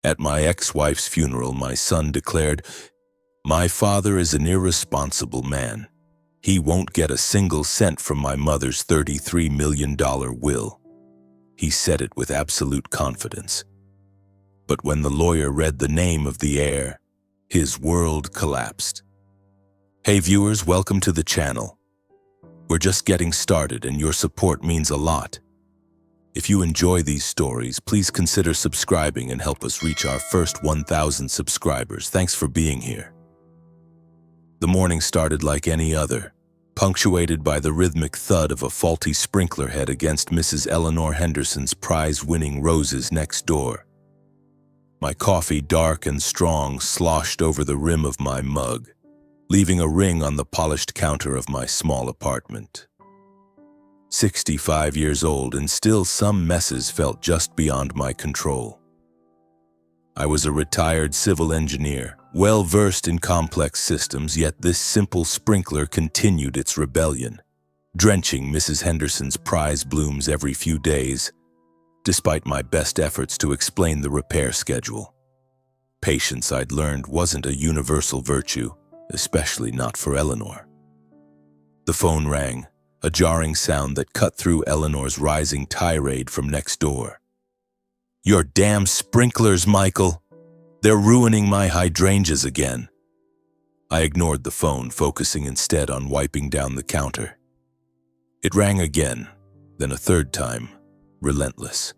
At my ex-wife's funeral, my son declared, "My father is an irresponsible man. He won't get a single cent from my mother's $33 million will." He said it with absolute confidence. But when the lawyer read the name of the heir, his world collapsed. Hey viewers, welcome to the channel. We're just getting started and your support means a lot. If you enjoy these stories, please consider subscribing and help us reach our first 1,000 subscribers. Thanks for being here. The morning started like any other, punctuated by the rhythmic thud of a faulty sprinkler head against Mrs. Eleanor Henderson's prize-winning roses next door. My coffee, dark and strong, sloshed over the rim of my mug, leaving a ring on the polished counter of my small apartment. 65 years old, and still some messes felt just beyond my control. I was a retired civil engineer, well-versed in complex systems, yet this simple sprinkler continued its rebellion, drenching Mrs. Henderson's prize blooms every few days, despite my best efforts to explain the repair schedule. Patience, I'd learned, wasn't a universal virtue, especially not for Eleanor. The phone rang, a jarring sound that cut through Eleanor's rising tirade from next door. "Your damn sprinklers, Michael! They're ruining my hydrangeas again." I ignored the phone, focusing instead on wiping down the counter. It rang again, then a third time, relentless.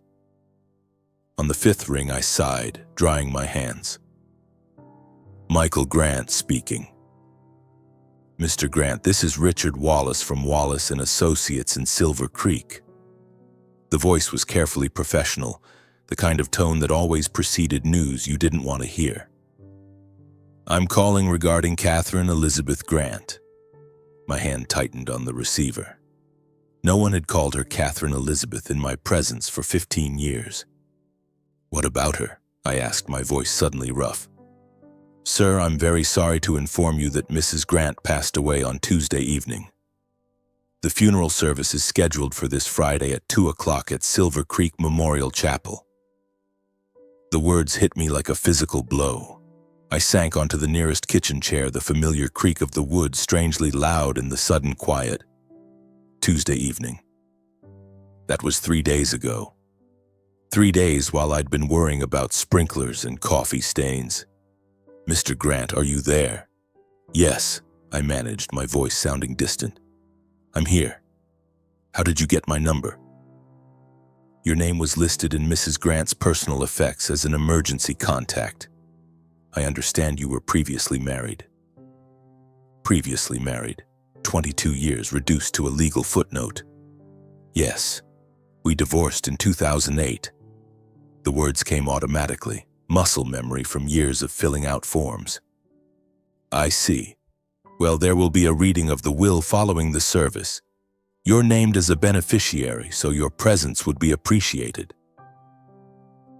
On the fifth ring, I sighed, drying my hands. "Michael Grant speaking." "Mr. Grant, this is Richard Wallace from Wallace and Associates in Silver Creek." The voice was carefully professional, the kind of tone that always preceded news you didn't want to hear. "I'm calling regarding Catherine Elizabeth Grant." My hand tightened on the receiver. No one had called her Catherine Elizabeth in my presence for 15 years. "What about her?" I asked, my voice suddenly rough. "Sir, I'm very sorry to inform you that Mrs. Grant passed away on Tuesday evening. The funeral service is scheduled for this Friday at 2 o'clock at Silver Creek Memorial Chapel." The words hit me like a physical blow. I sank onto the nearest kitchen chair, the familiar creak of the wood strangely loud in the sudden quiet. Tuesday evening. That was 3 days ago. 3 days while I'd been worrying about sprinklers and coffee stains. "Mr. Grant, are you there?" "Yes," I managed, my voice sounding distant. "I'm here. How did you get my number?" "Your name was listed in Mrs. Grant's personal effects as an emergency contact. I understand you were previously married." "Previously married. 22 years reduced to a legal footnote." "Yes. We divorced in 2008. The words came automatically, muscle memory from years of filling out forms. "I see. Well, there will be a reading of the will following the service. You're named as a beneficiary, so your presence would be appreciated."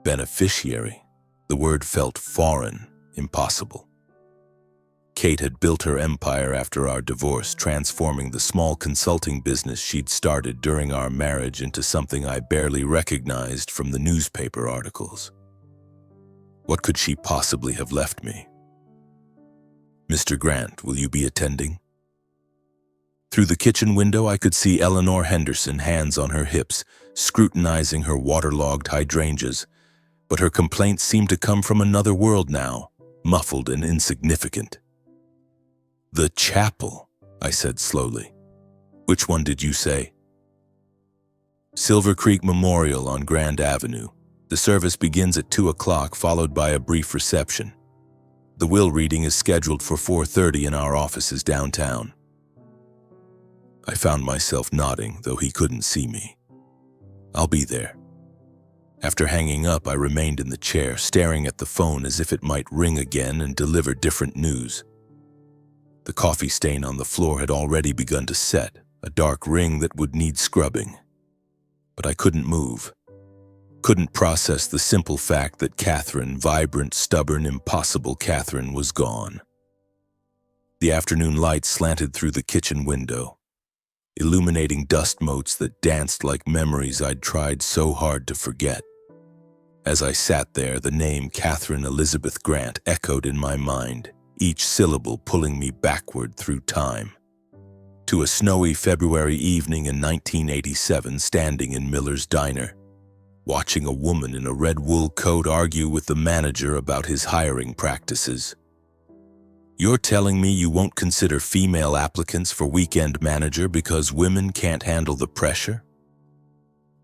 Beneficiary? The word felt foreign, impossible. Kate had built her empire after our divorce, transforming the small consulting business she'd started during our marriage into something I barely recognized from the newspaper articles. What could she possibly have left me? "Mr. Grant, will you be attending?" Through the kitchen window, I could see Eleanor Henderson, hands on her hips, scrutinizing her waterlogged hydrangeas, but her complaints seemed to come from another world now, muffled and insignificant. "The chapel," I said slowly. "Which one did you say?" "Silver Creek Memorial on Grand Avenue. The service begins at 2 o'clock, followed by a brief reception. The will reading is scheduled for 4:30 in our offices downtown." I found myself nodding, though he couldn't see me. "I'll be there." After hanging up, I remained in the chair, staring at the phone as if it might ring again and deliver different news. The coffee stain on the floor had already begun to set, a dark ring that would need scrubbing. But I couldn't move. Couldn't process the simple fact that Catherine, vibrant, stubborn, impossible Catherine, was gone. The afternoon light slanted through the kitchen window, illuminating dust motes that danced like memories I'd tried so hard to forget. As I sat there, the name Catherine Elizabeth Grant echoed in my mind, each syllable pulling me backward through time. To a snowy February evening in 1987, standing in Miller's diner, watching a woman in a red wool coat argue with the manager about his hiring practices. "You're telling me you won't consider female applicants for weekend manager because women can't handle the pressure?"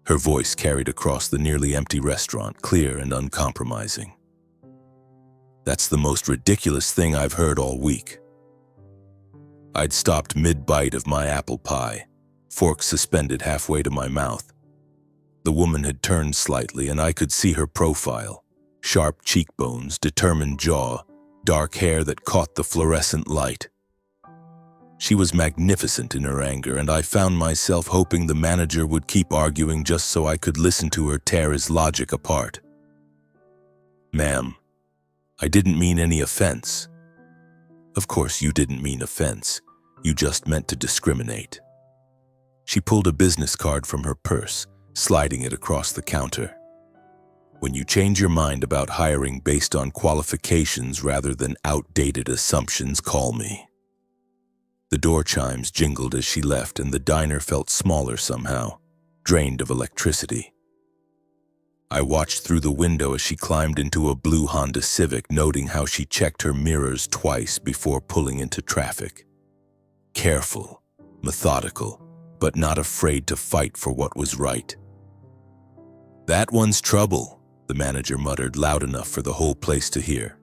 Her voice carried across the nearly empty restaurant, clear and uncompromising. "That's the most ridiculous thing I've heard all week." I'd stopped mid-bite of my apple pie, fork suspended halfway to my mouth. The woman had turned slightly, and I could see her profile: sharp cheekbones, determined jaw, dark hair that caught the fluorescent light. She was magnificent in her anger, and I found myself hoping the manager would keep arguing just so I could listen to her tear his logic apart. "Ma'am, I didn't mean any offense." "Of course you didn't mean offense. You just meant to discriminate." She pulled a business card from her purse, sliding it across the counter. "When you change your mind about hiring based on qualifications rather than outdated assumptions, call me." The door chimes jingled as she left, and the diner felt smaller somehow, drained of electricity. I watched through the window as she climbed into a blue Honda Civic, noting how she checked her mirrors twice before pulling into traffic. Careful, methodical, but not afraid to fight for what was right. "That one's trouble," the manager muttered loud enough for the whole place to hear.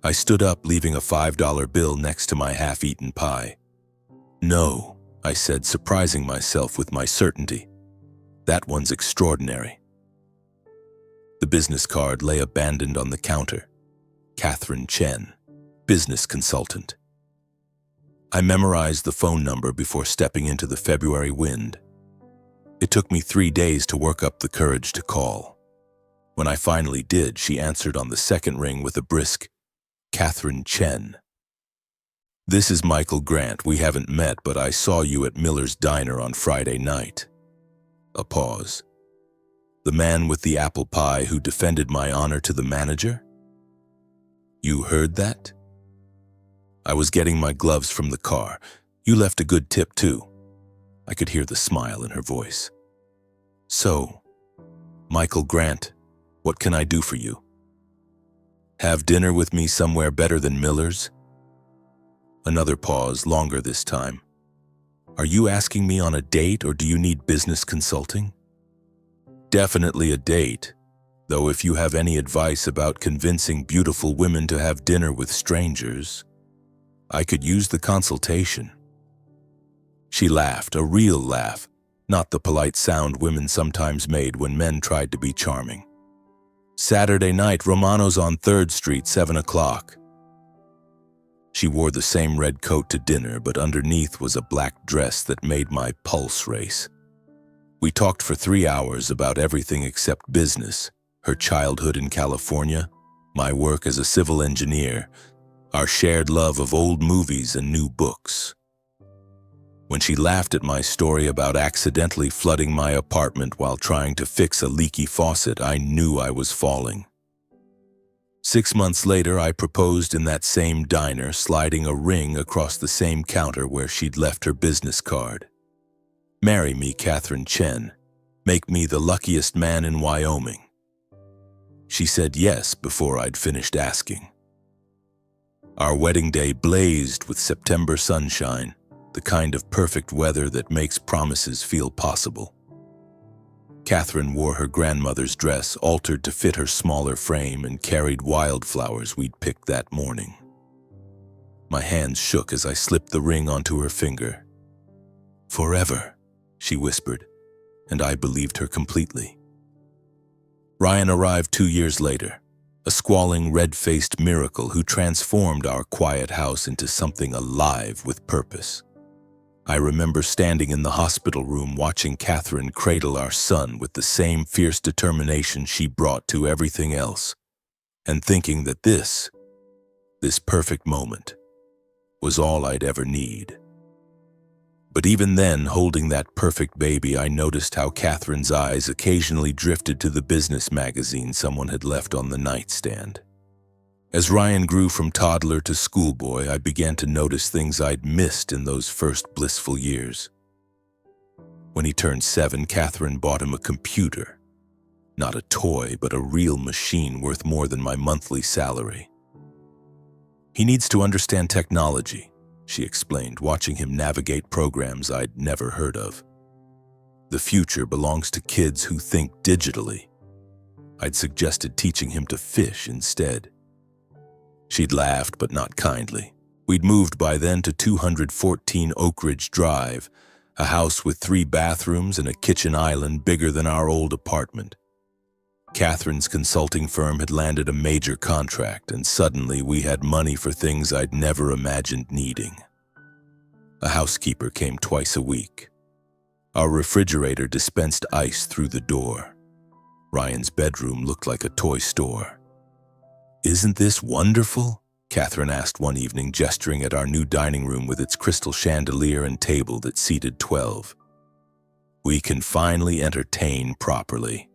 I stood up, leaving a $5 bill next to my half-eaten pie. "No," I said, surprising myself with my certainty. "That one's extraordinary." The business card lay abandoned on the counter. Catherine Chen, business consultant. I memorized the phone number before stepping into the February wind. It took me 3 days to work up the courage to call. When I finally did, she answered on the second ring with a brisk, "Catherine Chen." "This is Michael Grant. We haven't met, but I saw you at Miller's diner on Friday night." A pause. "The man with the apple pie who defended my honor to the manager?" "You heard that?" "I was getting my gloves from the car. You left a good tip, too." I could hear the smile in her voice. "So, Michael Grant, what can I do for you?" "Have dinner with me somewhere better than Miller's?" Another pause, longer this time. "Are you asking me on a date, or do you need business consulting?" "Definitely a date, though if you have any advice about convincing beautiful women to have dinner with strangers, I could use the consultation." She laughed, a real laugh, not the polite sound women sometimes made when men tried to be charming. "Saturday night, Romano's on 3rd Street, 7 o'clock. She wore the same red coat to dinner, but underneath was a black dress that made my pulse race. We talked for 3 hours about everything except business: her childhood in California, my work as a civil engineer, our shared love of old movies and new books. When she laughed at my story about accidentally flooding my apartment while trying to fix a leaky faucet, I knew I was falling. 6 months later, I proposed in that same diner, sliding a ring across the same counter where she'd left her business card. "Marry me, Catherine Chen. Make me the luckiest man in Wyoming." She said yes before I'd finished asking. Our wedding day blazed with September sunshine, the kind of perfect weather that makes promises feel possible. Catherine wore her grandmother's dress, altered to fit her smaller frame, and carried wildflowers we'd picked that morning. My hands shook as I slipped the ring onto her finger. "Forever," she whispered, and I believed her completely. Ryan arrived 2 years later, a squalling, red-faced miracle who transformed our quiet house into something alive with purpose. I remember standing in the hospital room watching Catherine cradle our son with the same fierce determination she brought to everything else, and thinking that this perfect moment, was all I'd ever need. But even then, holding that perfect baby, I noticed how Catherine's eyes occasionally drifted to the business magazine someone had left on the nightstand. As Ryan grew from toddler to schoolboy, I began to notice things I'd missed in those first blissful years. When he turned 7, Catherine bought him a computer. Not a toy, but a real machine worth more than my monthly salary. "He needs to understand technology," she explained, watching him navigate programs I'd never heard of. "The future belongs to kids who think digitally." I'd suggested teaching him to fish instead. She'd laughed, but not kindly. We'd moved by then to 214 Oak Ridge Drive, a house with 3 bathrooms and a kitchen island bigger than our old apartment. Catherine's consulting firm had landed a major contract, and suddenly we had money for things I'd never imagined needing. A housekeeper came twice a week. Our refrigerator dispensed ice through the door. Ryan's bedroom looked like a toy store. "Isn't this wonderful?" Catherine asked one evening, gesturing at our new dining room with its crystal chandelier and table that seated 12. "We can finally entertain properly."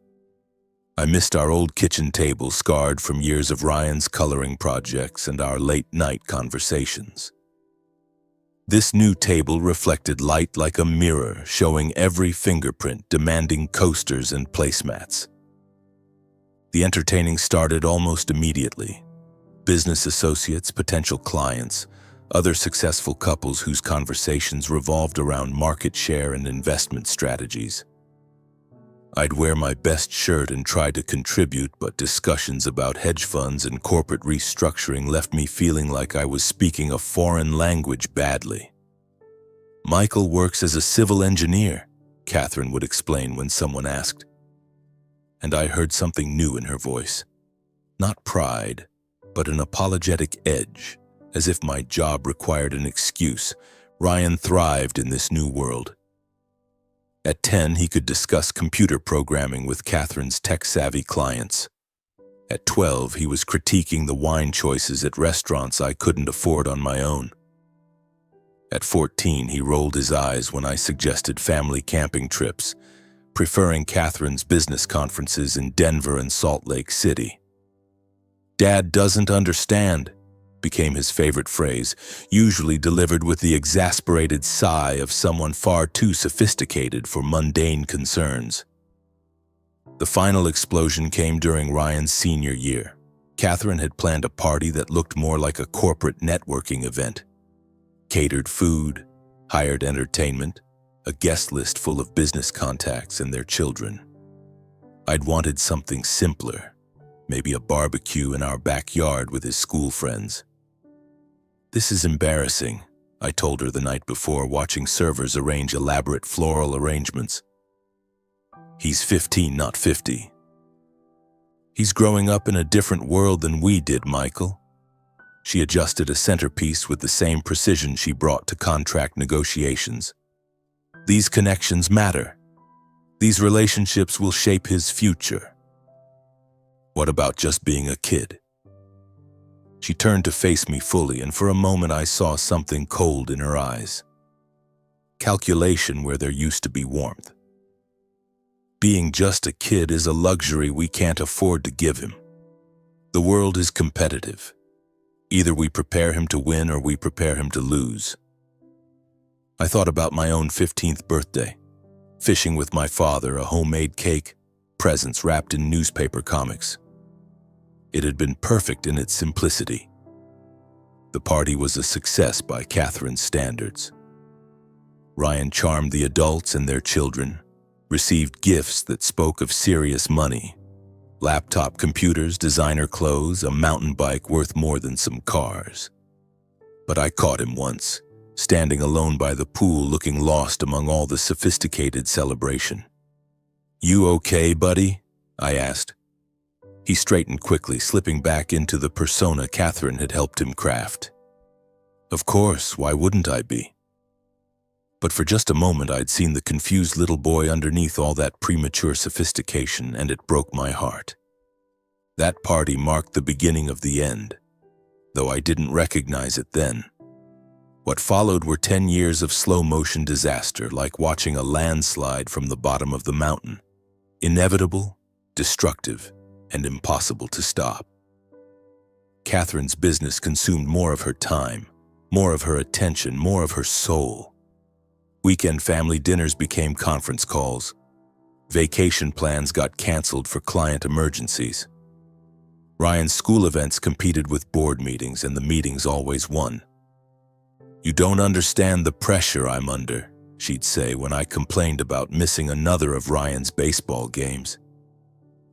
I missed our old kitchen table, scarred from years of Ryan's coloring projects and our late-night conversations. This new table reflected light like a mirror, showing every fingerprint, demanding coasters and placemats. The entertaining started almost immediately. Business associates, potential clients, other successful couples whose conversations revolved around market share and investment strategies. I'd wear my best shirt and try to contribute, but discussions about hedge funds and corporate restructuring left me feeling like I was speaking a foreign language badly. "Michael works as a civil engineer," Catherine would explain when someone asked. And I heard something new in her voice. Not pride, but an apologetic edge, as if my job required an excuse. Ryan thrived in this new world. At 10, he could discuss computer programming with Catherine's tech-savvy clients. At 12, he was critiquing the wine choices at restaurants I couldn't afford on my own. At 14, he rolled his eyes when I suggested family camping trips, preferring Catherine's business conferences in Denver and Salt Lake City. "Dad doesn't understand," became his favorite phrase, usually delivered with the exasperated sigh of someone far too sophisticated for mundane concerns. The final explosion came during Ryan's senior year. Catherine had planned a party that looked more like a corporate networking event. Catered food, hired entertainment, a guest list full of business contacts and their children. I'd wanted something simpler, maybe a barbecue in our backyard with his school friends. "This is embarrassing," I told her the night before, watching servers arrange elaborate floral arrangements. "He's 15, not 50. He's growing up in a different world than we did, Michael." She adjusted a centerpiece with the same precision she brought to contract negotiations. "These connections matter. These relationships will shape his future." "What about just being a kid?" She turned to face me fully, and for a moment I saw something cold in her eyes. Calculation where there used to be warmth. "Being just a kid is a luxury we can't afford to give him. The world is competitive. Either we prepare him to win or we prepare him to lose." I thought about my own 15th birthday, fishing with my father, a homemade cake, presents wrapped in newspaper comics. It had been perfect in its simplicity. The party was a success by Catherine's standards. Ryan charmed the adults and their children, received gifts that spoke of serious money. Laptop computers, designer clothes, a mountain bike worth more than some cars. But I caught him once, standing alone by the pool, looking lost among all the sophisticated celebration. "You okay, buddy?" I asked. He straightened quickly, slipping back into the persona Catherine had helped him craft. Of course, why wouldn't I be? But for just a moment I'd seen the confused little boy underneath all that premature sophistication, and it broke my heart. That party marked the beginning of the end, though I didn't recognize it then. What followed were 10 years of slow-motion disaster, like watching a landslide from the bottom of the mountain. Inevitable, destructive, and impossible to stop. Catherine's business consumed more of her time, more of her attention, more of her soul. Weekend family dinners became conference calls. Vacation plans got canceled for client emergencies. Ryan's school events competed with board meetings, and the meetings always won. "You don't understand the pressure I'm under," she'd say when I complained about missing another of Ryan's baseball games.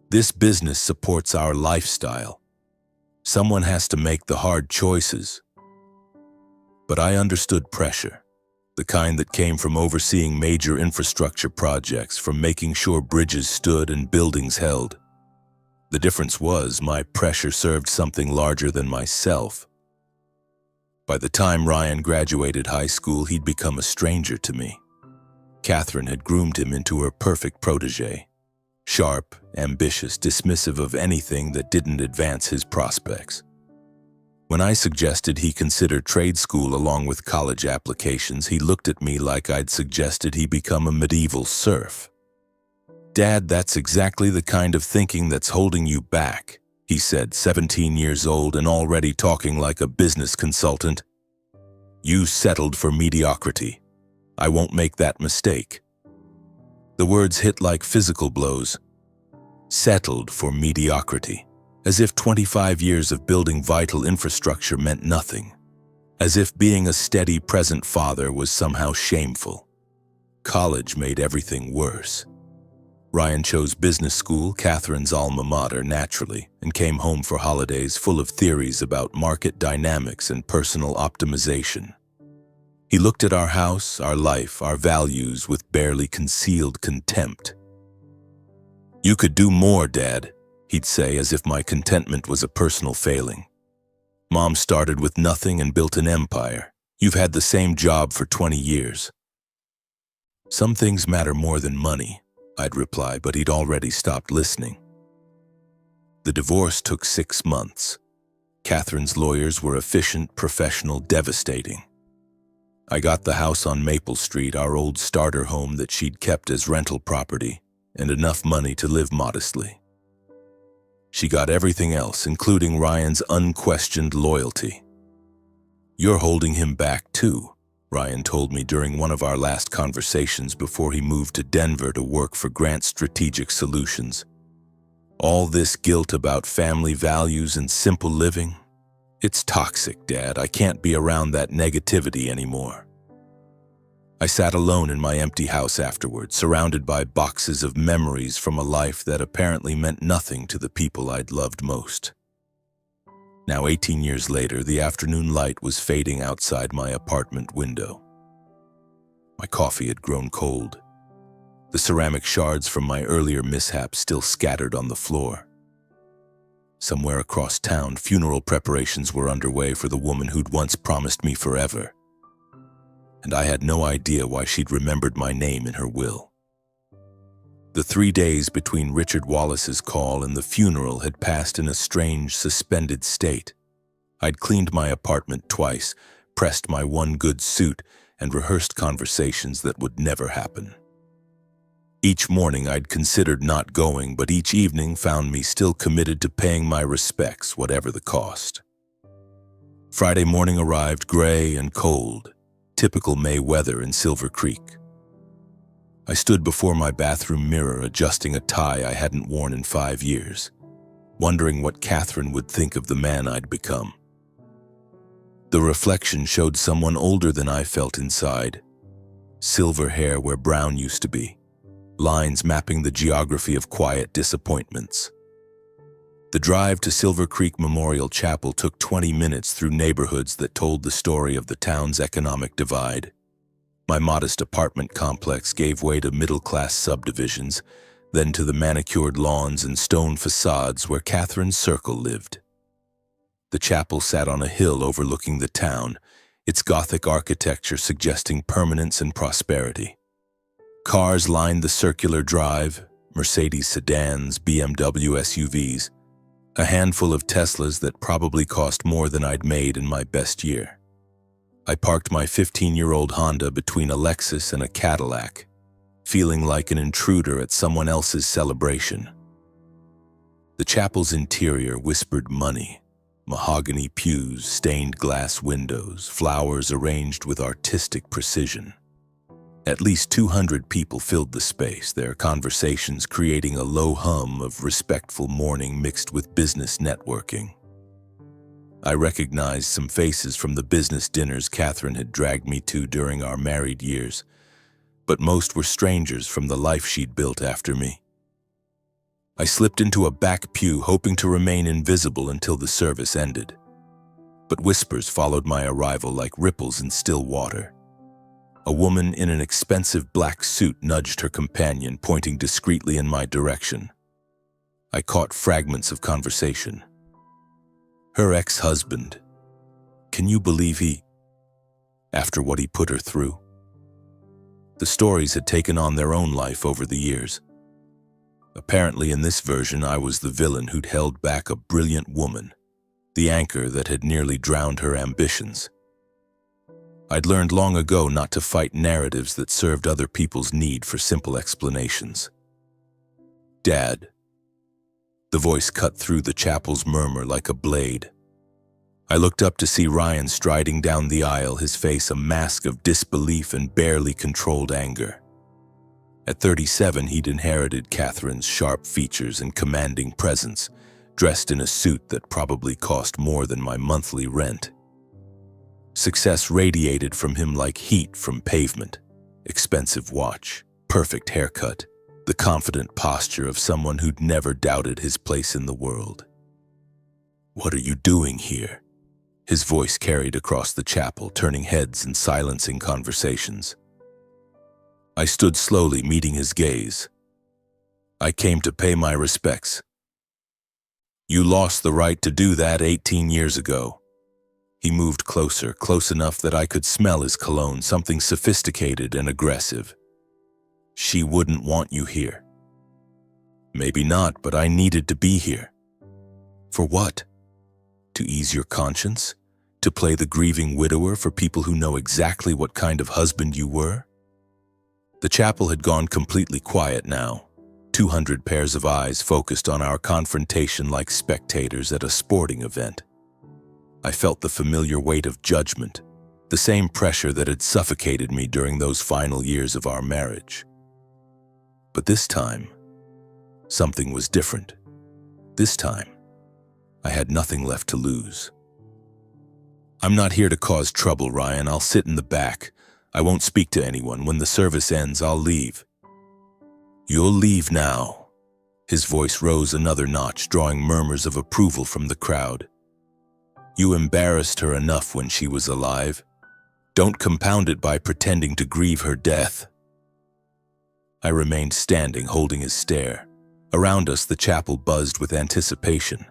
"This business supports our lifestyle. Someone has to make the hard choices." But I understood pressure, the kind that came from overseeing major infrastructure projects, from making sure bridges stood and buildings held. The difference was my pressure served something larger than myself. By the time Ryan graduated high school, he'd become a stranger to me. Catherine had groomed him into her perfect protege. Sharp, ambitious, dismissive of anything that didn't advance his prospects. When I suggested he consider trade school along with college applications, he looked at me like I'd suggested he become a medieval serf. "Dad, that's exactly the kind of thinking that's holding you back," he said, 17 years old and already talking like a business consultant. "You settled for mediocrity. I won't make that mistake." The words hit like physical blows. Settled for mediocrity. As if 25 years of building vital infrastructure meant nothing. As if being a steady, present father was somehow shameful. College made everything worse. Ryan chose business school, Catherine's alma mater, naturally, and came home for holidays full of theories about market dynamics and personal optimization. He looked at our house, our life, our values with barely concealed contempt. "You could do more, Dad," he'd say, as if my contentment was a personal failing. "Mom started with nothing and built an empire. You've had the same job for 20 years. "Some things matter more than money," I'd reply, but he'd already stopped listening. The divorce took 6 months. Catherine's lawyers were efficient, professional, devastating. I got the house on Maple Street, our old starter home that she'd kept as rental property, and enough money to live modestly. She got everything else, including Ryan's unquestioned loyalty. "You're holding him back too," Ryan told me during one of our last conversations before he moved to Denver to work for Grant Strategic Solutions. "All this guilt about family values and simple living? It's toxic, Dad. I can't be around that negativity anymore." I sat alone in my empty house afterward, surrounded by boxes of memories from a life that apparently meant nothing to the people I'd loved most. Now, 18 years later, the afternoon light was fading outside my apartment window. My coffee had grown cold. The ceramic shards from my earlier mishap still scattered on the floor. Somewhere across town, funeral preparations were underway for the woman who'd once promised me forever. And I had no idea why she'd remembered my name in her will. The 3 days between Richard Wallace's call and the funeral had passed in a strange, suspended state. I'd cleaned my apartment twice, pressed my one good suit, and rehearsed conversations that would never happen. Each morning I'd considered not going, but each evening found me still committed to paying my respects, whatever the cost. Friday morning arrived gray and cold, typical May weather in Silver Creek. I stood before my bathroom mirror, adjusting a tie I hadn't worn in 5 years, wondering what Catherine would think of the man I'd become. The reflection showed someone older than I felt inside. Silver hair where brown used to be, lines mapping the geography of quiet disappointments. The drive to Silver Creek Memorial Chapel took 20 minutes through neighborhoods that told the story of the town's economic divide. My modest apartment complex gave way to middle-class subdivisions, then to the manicured lawns and stone facades where Catherine's circle lived. The chapel sat on a hill overlooking the town, its Gothic architecture suggesting permanence and prosperity. Cars lined the circular drive, Mercedes sedans, BMW SUVs, a handful of Teslas that probably cost more than I'd made in my best year. I parked my 15-year-old Honda between a Lexus and a Cadillac, feeling like an intruder at someone else's celebration. The chapel's interior whispered money. Mahogany pews, stained glass windows, flowers arranged with artistic precision. At least 200 people filled the space, their conversations creating a low hum of respectful mourning mixed with business networking. I recognized some faces from the business dinners Catherine had dragged me to during our married years, but most were strangers from the life she'd built after me. I slipped into a back pew, hoping to remain invisible until the service ended. But whispers followed my arrival like ripples in still water. A woman in an expensive black suit nudged her companion, pointing discreetly in my direction. I caught fragments of conversation. Her ex-husband. Can you believe after what he put her through? The stories had taken on their own life over the years. Apparently in this version, I was the villain who'd held back a brilliant woman, the anchor that had nearly drowned her ambitions. I'd learned long ago not to fight narratives that served other people's need for simple explanations. Dad. The voice cut through the chapel's murmur like a blade. I looked up to see Ryan striding down the aisle, his face a mask of disbelief and barely controlled anger. At 37, he'd inherited Catherine's sharp features and commanding presence, dressed in a suit that probably cost more than my monthly rent. Success radiated from him like heat from pavement. Expensive watch, perfect haircut, the confident posture of someone who'd never doubted his place in the world. "What are you doing here?" His voice carried across the chapel, turning heads and silencing conversations. I stood slowly, meeting his gaze. "I came to pay my respects." "You lost the right to do that 18 years ago." He moved closer, close enough that I could smell his cologne, something sophisticated and aggressive. "She wouldn't want you here." "Maybe not, but I needed to be here." "For what? To ease your conscience? To play the grieving widower for people who know exactly what kind of husband you were?" The chapel had gone completely quiet now. 200 pairs of eyes focused on our confrontation like spectators at a sporting event. I felt the familiar weight of judgment, the same pressure that had suffocated me during those final years of our marriage. But this time, something was different. This time, I had nothing left to lose. "I'm not here to cause trouble, Ryan. I'll sit in the back. I won't speak to anyone. When the service ends, I'll leave." "You'll leave now." His voice rose another notch, drawing murmurs of approval from the crowd. "You embarrassed her enough when she was alive. Don't compound it by pretending to grieve her death." I remained standing, holding his stare. Around us, the chapel buzzed with anticipation.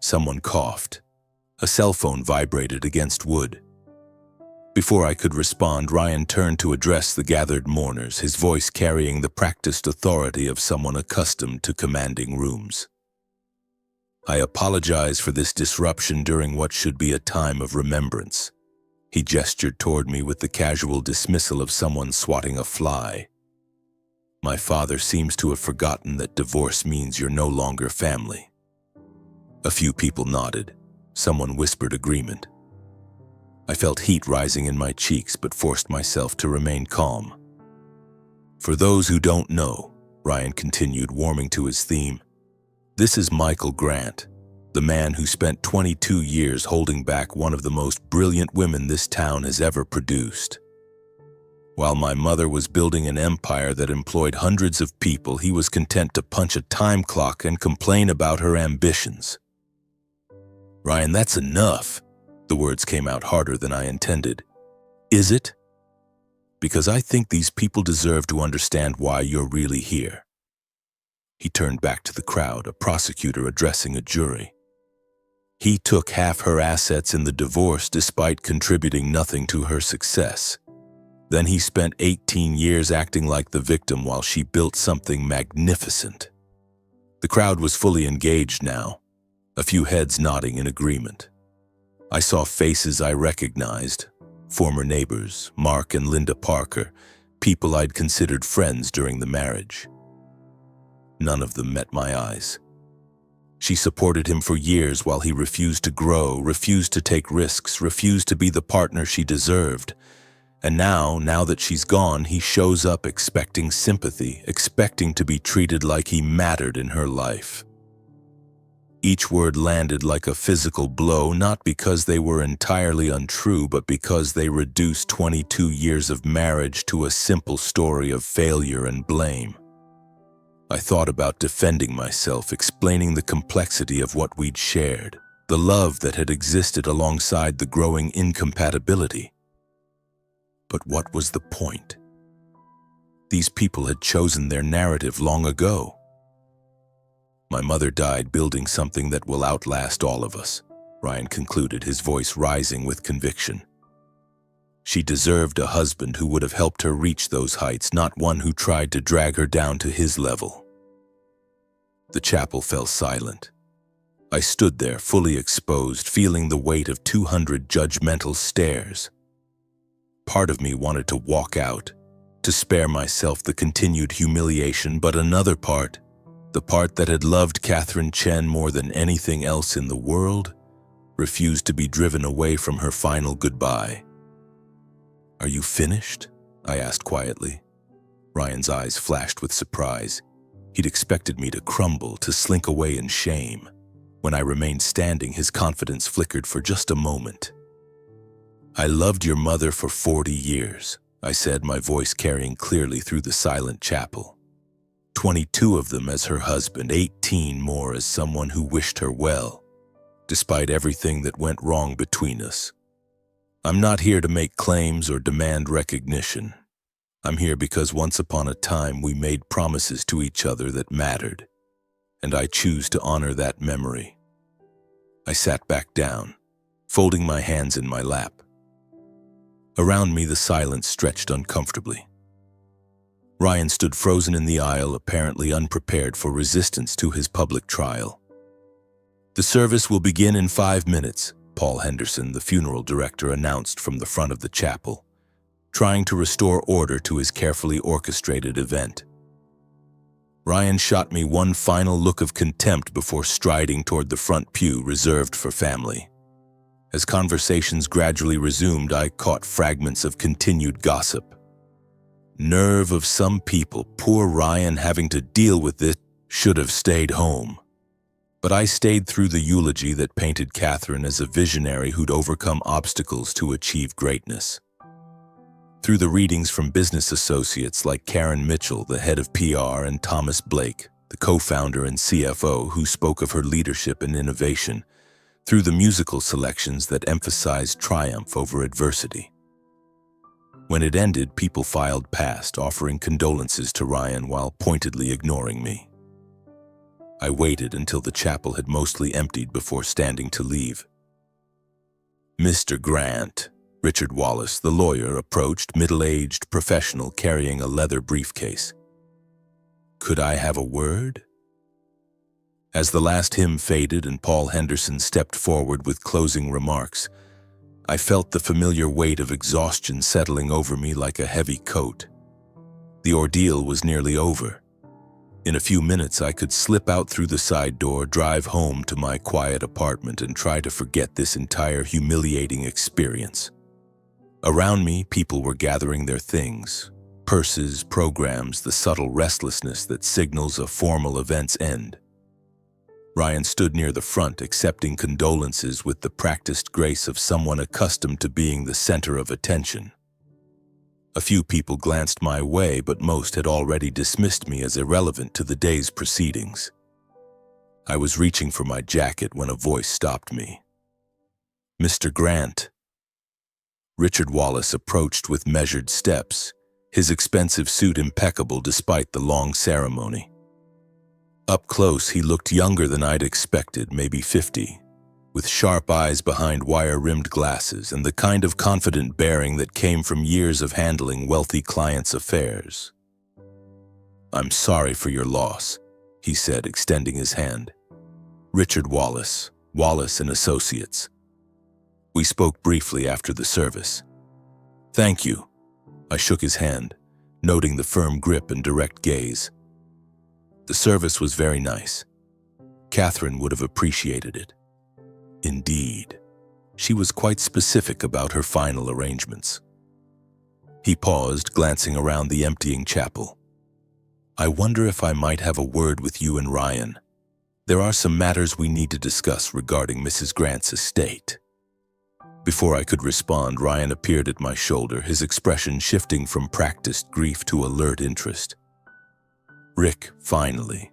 Someone coughed. A cell phone vibrated against wood. Before I could respond, Ryan turned to address the gathered mourners, his voice carrying the practiced authority of someone accustomed to commanding rooms. "I apologize for this disruption during what should be a time of remembrance." He gestured toward me with the casual dismissal of someone swatting a fly. "My father seems to have forgotten that divorce means you're no longer family." A few people nodded. Someone whispered agreement. I felt heat rising in my cheeks, but forced myself to remain calm. "For those who don't know," Ryan continued, warming to his theme, "this is Michael Grant, the man who spent 22 years holding back one of the most brilliant women this town has ever produced. While my mother was building an empire that employed hundreds of people, he was content to punch a time clock and complain about her ambitions." "Ryan, that's enough." The words came out harder than I intended. "Is it? Because I think these people deserve to understand why you're really here." He turned back to the crowd, a prosecutor addressing a jury. "He took half her assets in the divorce despite contributing nothing to her success. Then he spent 18 years acting like the victim while she built something magnificent." The crowd was fully engaged now, a few heads nodding in agreement. I saw faces I recognized, former neighbors, Mark and Linda Parker, people I'd considered friends during the marriage. None of them met my eyes. She supported him for years while he refused to grow, refused to take risks, refused to be the partner she deserved. And now that she's gone, he shows up expecting sympathy, expecting to be treated like he mattered in her life. Each word landed like a physical blow, not because they were entirely untrue, but because they reduced 22 years of marriage to a simple story of failure and blame. I thought about defending myself, explaining the complexity of what we'd shared, the love that had existed alongside the growing incompatibility. But what was the point? These people had chosen their narrative long ago. My mother died building something that will outlast all of us, Ryan concluded, his voice rising with conviction. She deserved a husband who would have helped her reach those heights, not one who tried to drag her down to his level. The chapel fell silent. I stood there, fully exposed, feeling the weight of 200 judgmental stares. Part of me wanted to walk out, to spare myself the continued humiliation, but another part, the part that had loved Catherine Chen more than anything else in the world, refused to be driven away from her final goodbye. "Are you finished?" I asked quietly. Ryan's eyes flashed with surprise. He'd expected me to crumble, to slink away in shame. When I remained standing, his confidence flickered for just a moment. "I loved your mother for 40 years, I said, my voice carrying clearly through the silent chapel. 22 of them as her husband, 18 more as someone who wished her well, despite everything that went wrong between us. I'm not here to make claims or demand recognition. I'm here because once upon a time we made promises to each other that mattered, and I choose to honor that memory." I sat back down, folding my hands in my lap. Around me, the silence stretched uncomfortably. Ryan stood frozen in the aisle, apparently unprepared for resistance to his public trial. "The service will begin in 5 minutes, Paul Henderson, the funeral director, announced from the front of the chapel, trying to restore order to his carefully orchestrated event. Ryan shot me one final look of contempt before striding toward the front pew reserved for family. As conversations gradually resumed, I caught fragments of continued gossip. "Nerve of some people, poor Ryan having to deal with this, should have stayed home." But I stayed through the eulogy that painted Catherine as a visionary who'd overcome obstacles to achieve greatness. Through the readings from business associates like Karen Mitchell, the head of PR, and Thomas Blake, the co-founder and CFO, who spoke of her leadership and innovation. Through the musical selections that emphasized triumph over adversity. When it ended, people filed past, offering condolences to Ryan while pointedly ignoring me. I waited until the chapel had mostly emptied before standing to leave. "Mr. Grant," Richard Wallace, the lawyer, approached, middle-aged professional carrying a leather briefcase. "Could I have a word?" As the last hymn faded and Paul Henderson stepped forward with closing remarks, I felt the familiar weight of exhaustion settling over me like a heavy coat. The ordeal was nearly over. In a few minutes, I could slip out through the side door, drive home to my quiet apartment, and try to forget this entire humiliating experience. Around me, people were gathering their things, purses, programs, the subtle restlessness that signals a formal event's end. Ryan stood near the front, accepting condolences with the practiced grace of someone accustomed to being the center of attention. A few people glanced my way, but most had already dismissed me as irrelevant to the day's proceedings. I was reaching for my jacket when a voice stopped me. "Mr. Grant." Richard Wallace approached with measured steps, his expensive suit impeccable despite the long ceremony. Up close, he looked younger than I'd expected, maybe 50, with sharp eyes behind wire-rimmed glasses and the kind of confident bearing that came from years of handling wealthy clients' affairs. "I'm sorry for your loss," he said, extending his hand. "Richard Wallace, Wallace and Associates." We spoke briefly after the service. "Thank you." I shook his hand, noting the firm grip and direct gaze. The service was very nice. Catherine would have appreciated it. Indeed, she was quite specific about her final arrangements. He paused, glancing around the emptying chapel. "I wonder if I might have a word with you and Ryan. There are some matters we need to discuss regarding Mrs. Grant's estate." Before I could respond, Ryan appeared at my shoulder, his expression shifting from practiced grief to alert interest. "Rick, finally.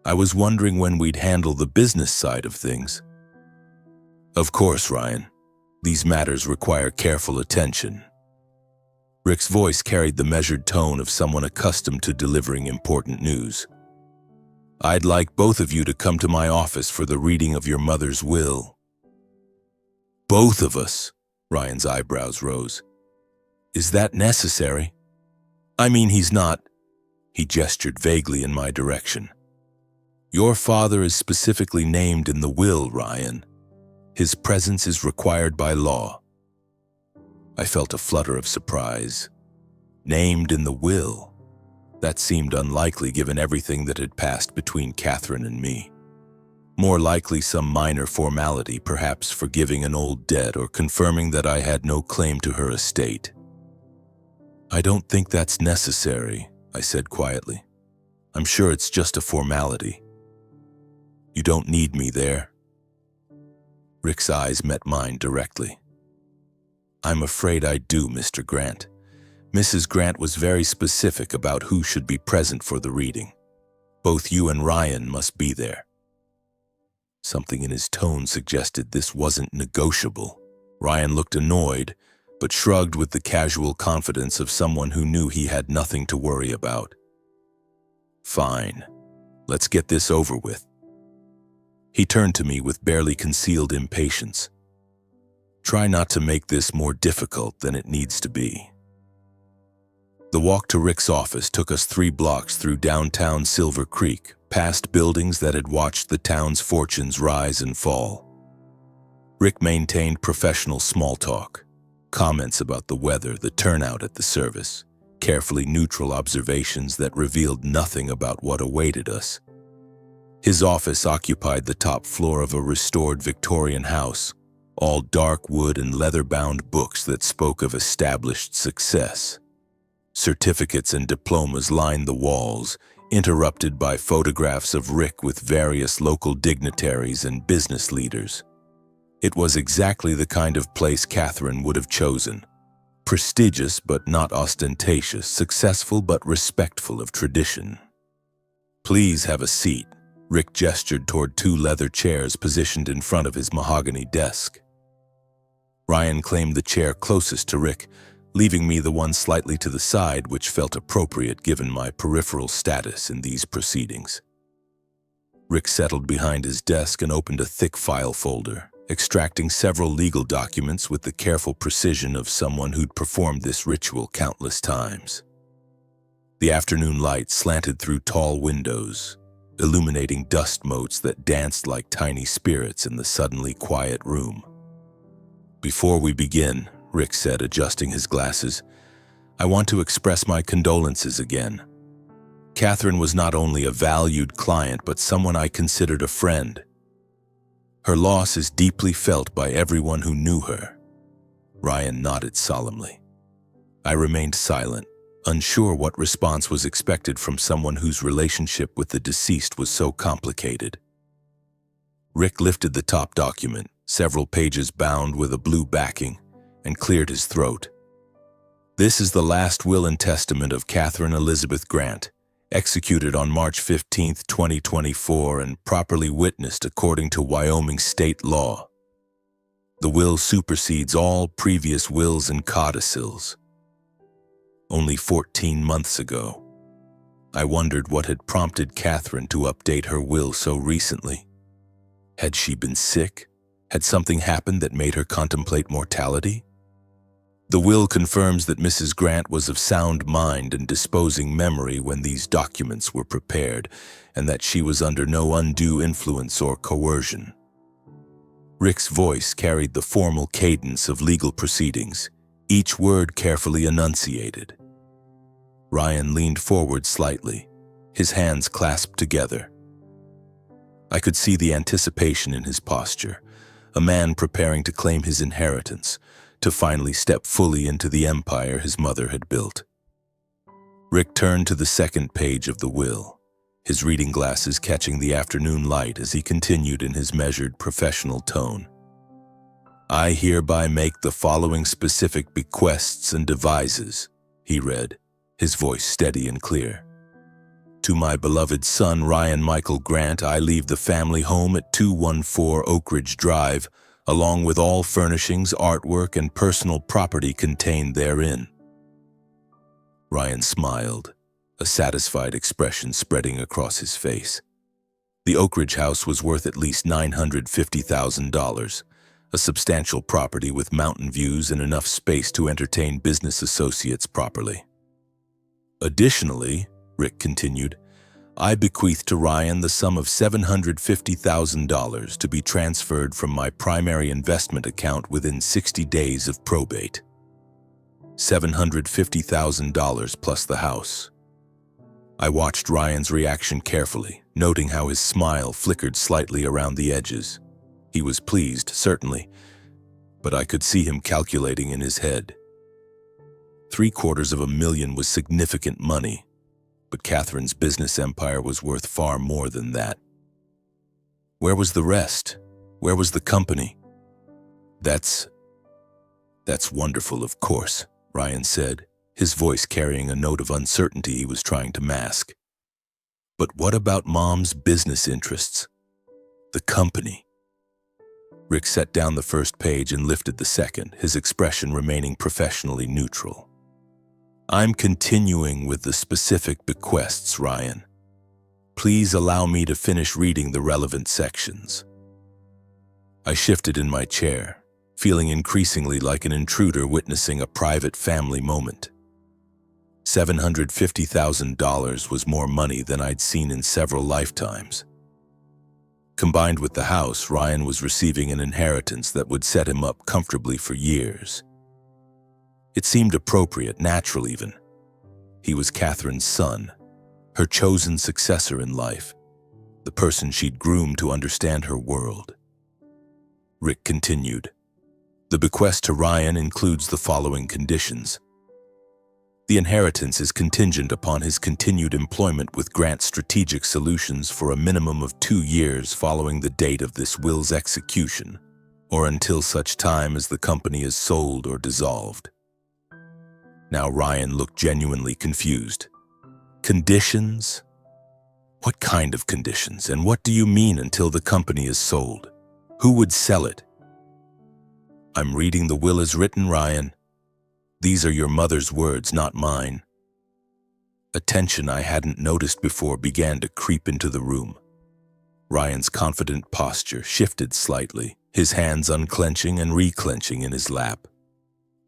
I was wondering when we'd handle the business side of things." "Of course, Ryan. These matters require careful attention." Rick's voice carried the measured tone of someone accustomed to delivering important news. "I'd like both of you to come to my office for the reading of your mother's will." "Both of us?" Ryan's eyebrows rose. "Is that necessary?" "I mean, he's not..." He gestured vaguely in my direction. "Your father is specifically named in the will, Ryan. His presence is required by law." I felt a flutter of surprise. Named in the will? That seemed unlikely given everything that had passed between Catherine and me. More likely some minor formality, perhaps forgiving an old debt or confirming that I had no claim to her estate. "I don't think that's necessary," I said quietly. "I'm sure it's just a formality." "You don't need me there." Rick's eyes met mine directly. "I'm afraid I do, Mr. Grant. Mrs. Grant was very specific about who should be present for the reading. Both you and Ryan must be there." Something in his tone suggested this wasn't negotiable. Ryan looked annoyed, but shrugged with the casual confidence of someone who knew he had nothing to worry about. "Fine. Let's get this over with." He turned to me with barely concealed impatience. "Try not to make this more difficult than it needs to be." The walk to Rick's office took us 3 blocks through downtown Silver Creek, past buildings that had watched the town's fortunes rise and fall. Rick maintained professional small talk, comments about the weather, the turnout at the service, carefully neutral observations that revealed nothing about what awaited us. His office occupied the top floor of a restored Victorian house, all dark wood and leather-bound books that spoke of established success. Certificates and diplomas lined the walls, interrupted by photographs of Rick with various local dignitaries and business leaders. It was exactly the kind of place Catherine would have chosen. Prestigious but not ostentatious, successful but respectful of tradition. "Please have a seat." Rick gestured toward 2 leather chairs positioned in front of his mahogany desk. Ryan claimed the chair closest to Rick, leaving me the one slightly to the side, which felt appropriate given my peripheral status in these proceedings. Rick settled behind his desk and opened a thick file folder, extracting several legal documents with the careful precision of someone who'd performed this ritual countless times. The afternoon light slanted through tall windows, illuminating dust motes that danced like tiny spirits in the suddenly quiet room. "Before we begin," Rick said, adjusting his glasses, "I want to express my condolences again. Catherine was not only a valued client, but someone I considered a friend. Her loss is deeply felt by everyone who knew her." Ryan nodded solemnly. I remained silent, unsure what response was expected from someone whose relationship with the deceased was so complicated. Rick lifted the top document, several pages bound with a blue backing, and cleared his throat. "This is the last will and testament of Catherine Elizabeth Grant, executed on March 15, 2024, and properly witnessed according to Wyoming state law. The will supersedes all previous wills and codicils." Only 14 months ago. I wondered what had prompted Catherine to update her will so recently. Had she been sick? Had something happened that made her contemplate mortality? The will confirms that Mrs. Grant was of sound mind and disposing memory when these documents were prepared, and that she was under no undue influence or coercion. Rick's voice carried the formal cadence of legal proceedings, each word carefully enunciated. Ryan leaned forward slightly, his hands clasped together. I could see the anticipation in his posture, a man preparing to claim his inheritance, to finally step fully into the empire his mother had built. Rick turned to the second page of the will, his reading glasses catching the afternoon light as he continued in his measured, professional tone. I hereby make the following specific bequests and devises, he read, his voice steady and clear. To my beloved son, Ryan Michael Grant, I leave the family home at 214 Oak Ridge Drive, along with all furnishings, artwork, and personal property contained therein. Ryan smiled, a satisfied expression spreading across his face. The Oak Ridge house was worth at least $950,000, a substantial property with mountain views and enough space to entertain business associates properly. Additionally, Rick continued, I bequeath to Ryan the sum of $750,000 to be transferred from my primary investment account within 60 days of probate. $750,000 plus the house. I watched Ryan's reaction carefully, noting how his smile flickered slightly around the edges. He was pleased, certainly, but I could see him calculating in his head. $750,000 was significant money, but Catherine's business empire was worth far more than that. Where was the rest? Where was the company? That's wonderful, of course, Ryan said, his voice carrying a note of uncertainty he was trying to mask. But what about Mom's business interests? The company? Rick set down the first page and lifted the second, his expression remaining professionally neutral. I'm continuing with the specific bequests, Ryan. Please allow me to finish reading the relevant sections. I shifted in my chair, feeling increasingly like an intruder witnessing a private family moment. $750,000 was more money than I'd seen in several lifetimes. Combined with the house, Ryan was receiving an inheritance that would set him up comfortably for years. It seemed appropriate, natural even. He was Catherine's son, her chosen successor in life, the person she'd groomed to understand her world. Rick continued, the bequest to Ryan includes the following conditions. The inheritance is contingent upon his continued employment with Grant Strategic Solutions for a minimum of 2 years following the date of this will's execution, or until such time as the company is sold or dissolved. Now Ryan looked genuinely confused. Conditions? What kind of conditions, and what do you mean until the company is sold? Who would sell it? I'm reading the will as written, Ryan. These are your mother's words, not mine. A tension I hadn't noticed before began to creep into the room. Ryan's confident posture shifted slightly, his hands unclenching and reclenching in his lap.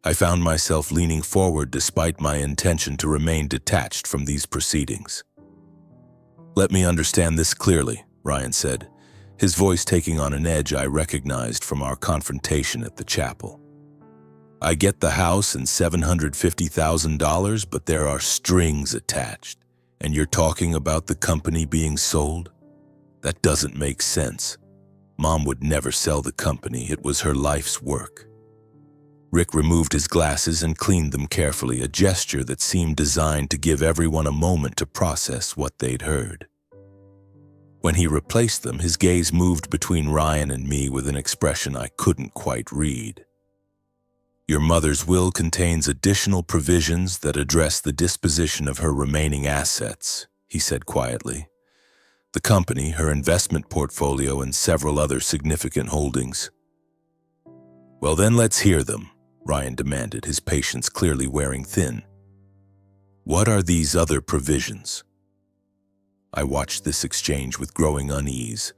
I found myself leaning forward despite my intention to remain detached from these proceedings. Let me understand this clearly, Ryan said, his voice taking on an edge I recognized from our confrontation at the chapel. I get the house and $750,000, but there are strings attached, and you're talking about the company being sold? That doesn't make sense. Mom would never sell the company. It was her life's work. Rick removed his glasses and cleaned them carefully, a gesture that seemed designed to give everyone a moment to process what they'd heard. When he replaced them, his gaze moved between Ryan and me with an expression I couldn't quite read. Your mother's will contains additional provisions that address the disposition of her remaining assets, he said quietly. The company, her investment portfolio, and several other significant holdings. Well, then let's hear them, Ryan demanded, his patience clearly wearing thin. What are these other provisions? I watched this exchange with growing unease.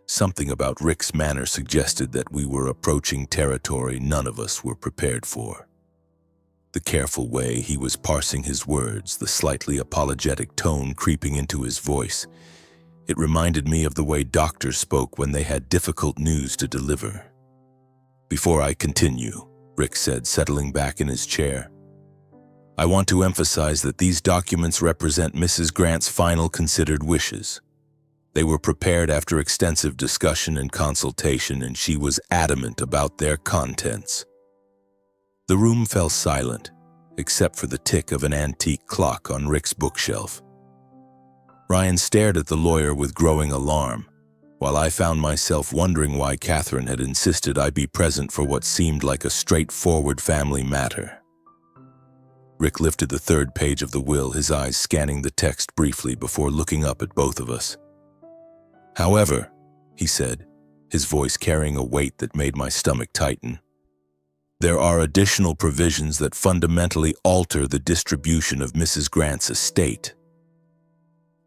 Something about Rick's manner suggested that we were approaching territory none of us were prepared for. The careful way he was parsing his words, the slightly apologetic tone creeping into his voice, it reminded me of the way doctors spoke when they had difficult news to deliver. Before I continue, Rick said, settling back in his chair, I want to emphasize that these documents represent Mrs. Grant's final considered wishes. They were prepared after extensive discussion and consultation, and she was adamant about their contents. The room fell silent, except for the tick of an antique clock on Rick's bookshelf. Ryan stared at the lawyer with growing alarm, while I found myself wondering why Catherine had insisted I be present for what seemed like a straightforward family matter. Rick lifted the third page of the will, his eyes scanning the text briefly before looking up at both of us. However, he said, his voice carrying a weight that made my stomach tighten, there are additional provisions that fundamentally alter the distribution of Mrs. Grant's estate.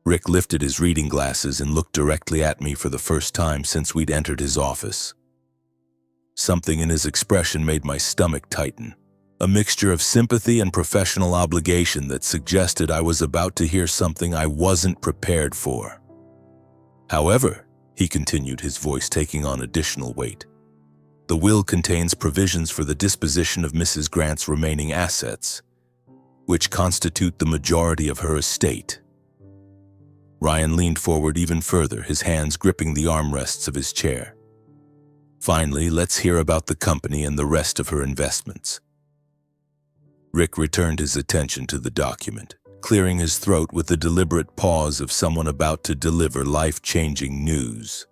Rick lifted his reading glasses and looked directly at me for the first time since we'd entered his office. Something in his expression made my stomach tighten, a mixture of sympathy and professional obligation that suggested I was about to hear something I wasn't prepared for. However, he continued, his voice taking on additional weight, the will contains provisions for the disposition of Mrs. Grant's remaining assets, which constitute the majority of her estate. Ryan leaned forward even further, his hands gripping the armrests of his chair. Finally, let's hear about the company and the rest of her investments. Rick returned his attention to the document, clearing his throat with the deliberate pause of someone about to deliver life-changing news.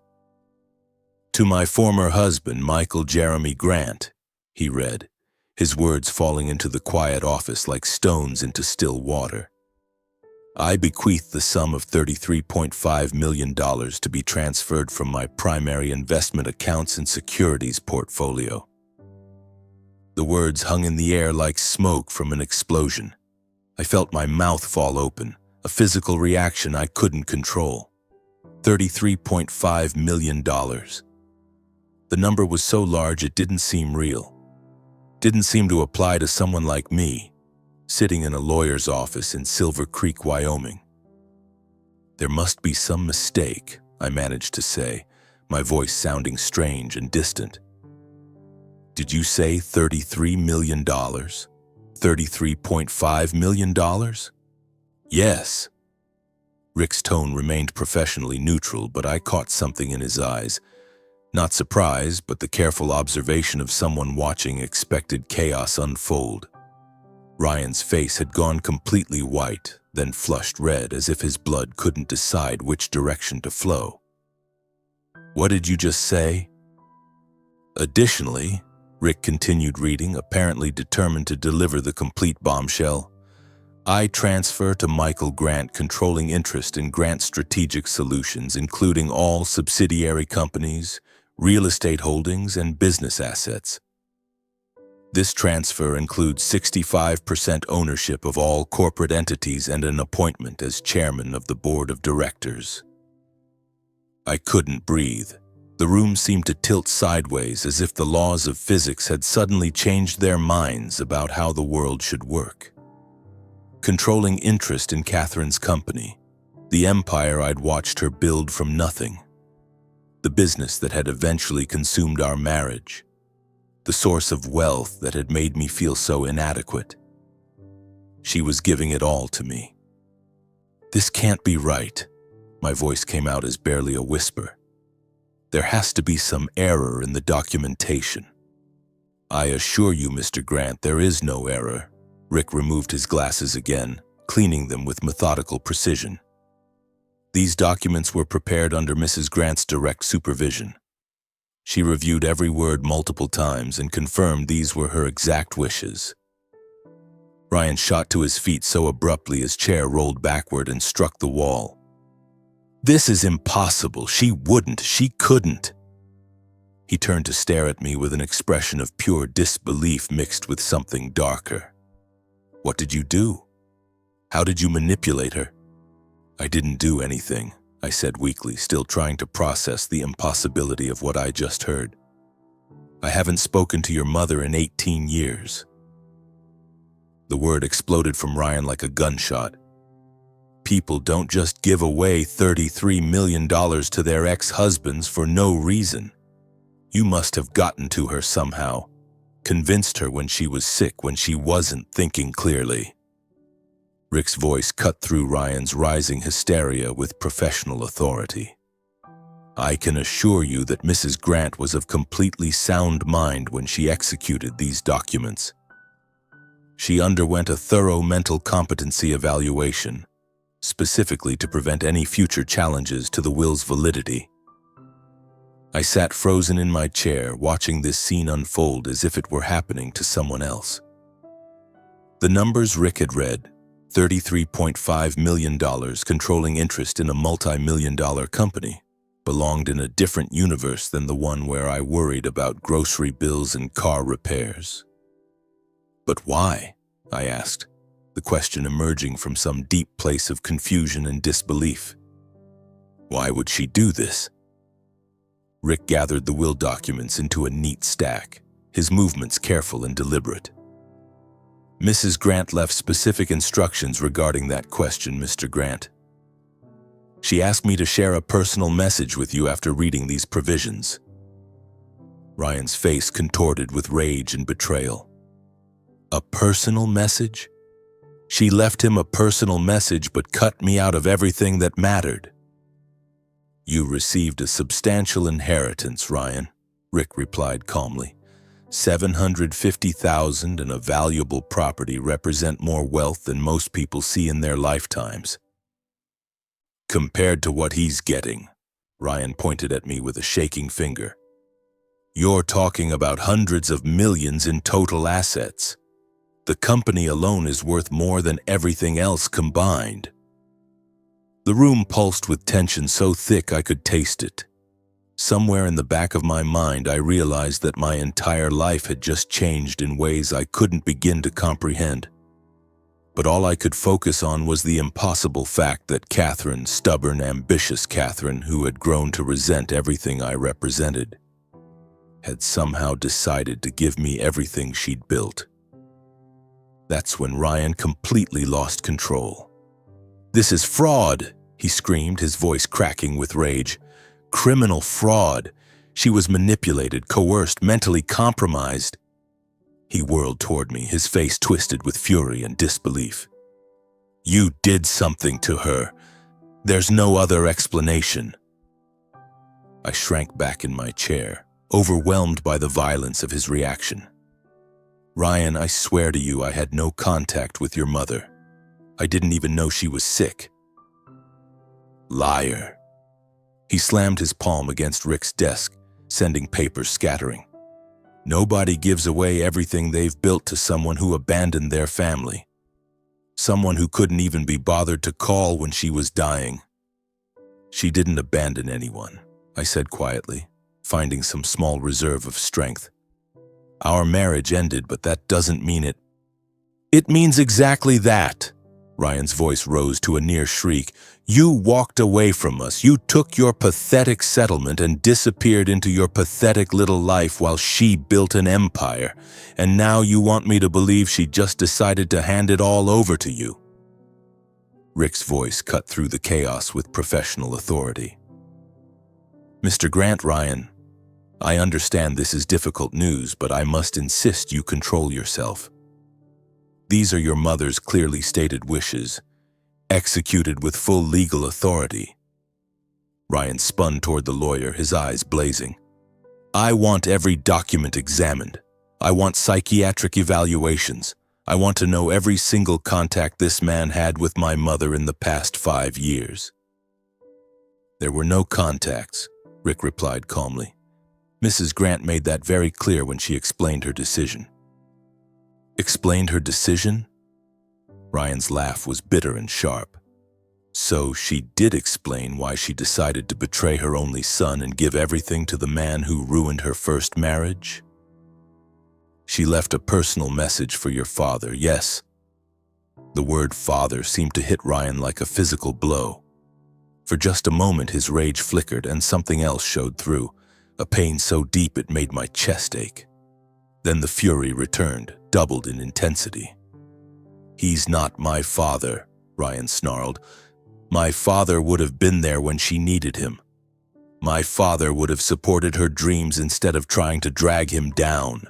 To my former husband, Michael Jeremy Grant, he read, his words falling into the quiet office like stones into still water. I bequeath the sum of $33.5 million to be transferred from my primary investment accounts and securities portfolio. The words hung in the air like smoke from an explosion. I felt my mouth fall open, a physical reaction I couldn't control. $33.5 million. The number was so large it didn't seem real. Didn't seem to apply to someone like me, sitting in a lawyer's office in Silver Creek, Wyoming. There must be some mistake, I managed to say, my voice sounding strange and distant. Did you say $33 million? $33.5 million? Yes. Rick's tone remained professionally neutral, but I caught something in his eyes. Not surprise, but the careful observation of someone watching expected chaos unfold. Ryan's face had gone completely white, then flushed red as if his blood couldn't decide which direction to flow. What did you just say? Additionally, Rick continued reading, apparently determined to deliver the complete bombshell, I transfer to Michael Grant controlling interest in Grant Strategic Solutions, including all subsidiary companies, real estate holdings, and business assets. This transfer includes 65% ownership of all corporate entities and an appointment as chairman of the board of directors. I couldn't breathe. The room seemed to tilt sideways as if the laws of physics had suddenly changed their minds about how the world should work. Controlling interest in Catherine's company, the empire I'd watched her build from nothing, the business that had eventually consumed our marriage, the source of wealth that had made me feel so inadequate. She was giving it all to me. This can't be right. My voice came out as barely a whisper. There has to be some error in the documentation. I assure you, Mr. Grant, there is no error. Rick removed his glasses again, cleaning them with methodical precision. These documents were prepared under Mrs. Grant's direct supervision. She reviewed every word multiple times and confirmed these were her exact wishes. Ryan shot to his feet so abruptly his chair rolled backward and struck the wall. This is impossible. She wouldn't. She couldn't. He turned to stare at me with an expression of pure disbelief mixed with something darker. What did you do? How did you manipulate her? I didn't do anything, I said weakly, still trying to process the impossibility of what I just heard. I haven't spoken to your mother in 18 years. The word exploded from Ryan like a gunshot. People don't just give away $33 million to their ex-husbands for no reason. You must have gotten to her somehow, convinced her when she was sick, when she wasn't thinking clearly. Rick's voice cut through Ryan's rising hysteria with professional authority. I can assure you that Mrs. Grant was of completely sound mind when she executed these documents. She underwent a thorough mental competency evaluation, specifically to prevent any future challenges to the will's validity. I sat frozen in my chair, watching this scene unfold as if it were happening to someone else. The numbers Rick had read, $33.5 million controlling interest in a multi-million-dollar company, belonged in a different universe than the one where I worried about grocery bills and car repairs. But why? I asked, the question emerging from some deep place of confusion and disbelief. Why would she do this? Rick gathered the will documents into a neat stack, his movements careful and deliberate. Mrs. Grant left specific instructions regarding that question, Mr. Grant. She asked me to share a personal message with you after reading these provisions. Ryan's face contorted with rage and betrayal. A personal message? She left him a personal message but cut me out of everything that mattered. You received a substantial inheritance, Ryan, Rick replied calmly. $750,000 and a valuable property represent more wealth than most people see in their lifetimes. Compared to what he's getting, Ryan pointed at me with a shaking finger. You're talking about hundreds of millions in total assets. The company alone is worth more than everything else combined. The room pulsed with tension so thick I could taste it. Somewhere in the back of my mind, I realized that my entire life had just changed in ways I couldn't begin to comprehend. But all I could focus on was the impossible fact that Catherine, stubborn, ambitious Catherine, who had grown to resent everything I represented, had somehow decided to give me everything she'd built. That's when Ryan completely lost control. This is fraud, he screamed, his voice cracking with rage. Criminal fraud. She was manipulated, coerced, mentally compromised. He whirled toward me, his face twisted with fury and disbelief. You did something to her. There's no other explanation. I shrank back in my chair, overwhelmed by the violence of his reaction. Ryan, I swear to you I had no contact with your mother. I didn't even know she was sick. Liar. He slammed his palm against Rick's desk, sending papers scattering. Nobody gives away everything they've built to someone who abandoned their family. Someone who couldn't even be bothered to call when she was dying. She didn't abandon anyone, I said quietly, finding some small reserve of strength. Our marriage ended, but that doesn't mean it. It means exactly that. Ryan's voice rose to a near shriek. You walked away from us. You took your pathetic settlement and disappeared into your pathetic little life while she built an empire. And now you want me to believe she just decided to hand it all over to you. Rick's voice cut through the chaos with professional authority. Mr. Grant, Ryan, I understand this is difficult news, but I must insist you control yourself. These are your mother's clearly stated wishes, executed with full legal authority. Ryan spun toward the lawyer, his eyes blazing. I want every document examined. I want psychiatric evaluations. I want to know every single contact this man had with my mother in the past 5 years. There were no contacts, Rick replied calmly. Mrs. Grant made that very clear when she explained her decision. Explained her decision? Ryan's laugh was bitter and sharp. So she did explain why she decided to betray her only son and give everything to the man who ruined her first marriage? She left a personal message for your father, yes. The word father seemed to hit Ryan like a physical blow. For just a moment his rage flickered and something else showed through, a pain so deep it made my chest ache. Then the fury returned, doubled in intensity. He's not my father, Ryan snarled. My father would have been there when she needed him. My father would have supported her dreams instead of trying to drag him down.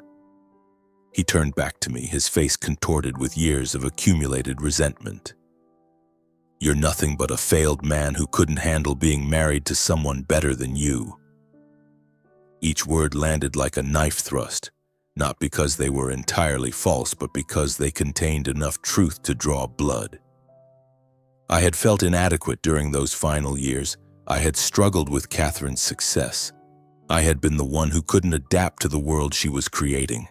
He turned back to me, his face contorted with years of accumulated resentment. You're nothing but a failed man who couldn't handle being married to someone better than you. Each word landed like a knife thrust, not because they were entirely false, but because they contained enough truth to draw blood. I had felt inadequate during those final years. I had struggled with Catherine's success. I had been the one who couldn't adapt to the world she was creating.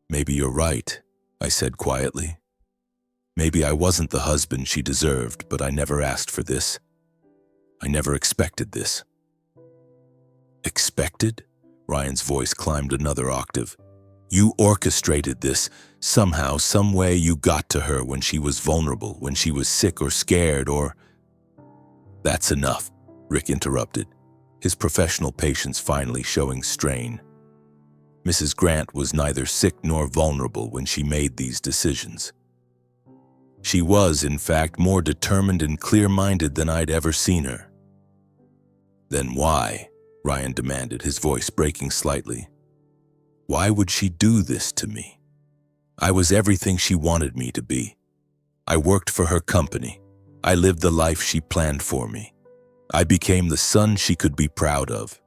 Maybe you're right, I said quietly. Maybe I wasn't the husband she deserved, but I never asked for this. I never expected this. Expected? Ryan's voice climbed another octave. You orchestrated this. Somehow, some way you got to her when she was vulnerable, when she was sick or scared or... That's enough, Rick interrupted, his professional patience finally showing strain. Mrs. Grant was neither sick nor vulnerable when she made these decisions. She was, in fact, more determined and clear-minded than I'd ever seen her. Then why? Ryan demanded, his voice breaking slightly. Why would she do this to me? I was everything she wanted me to be. I worked for her company. I lived the life she planned for me. I became the son she could be proud of.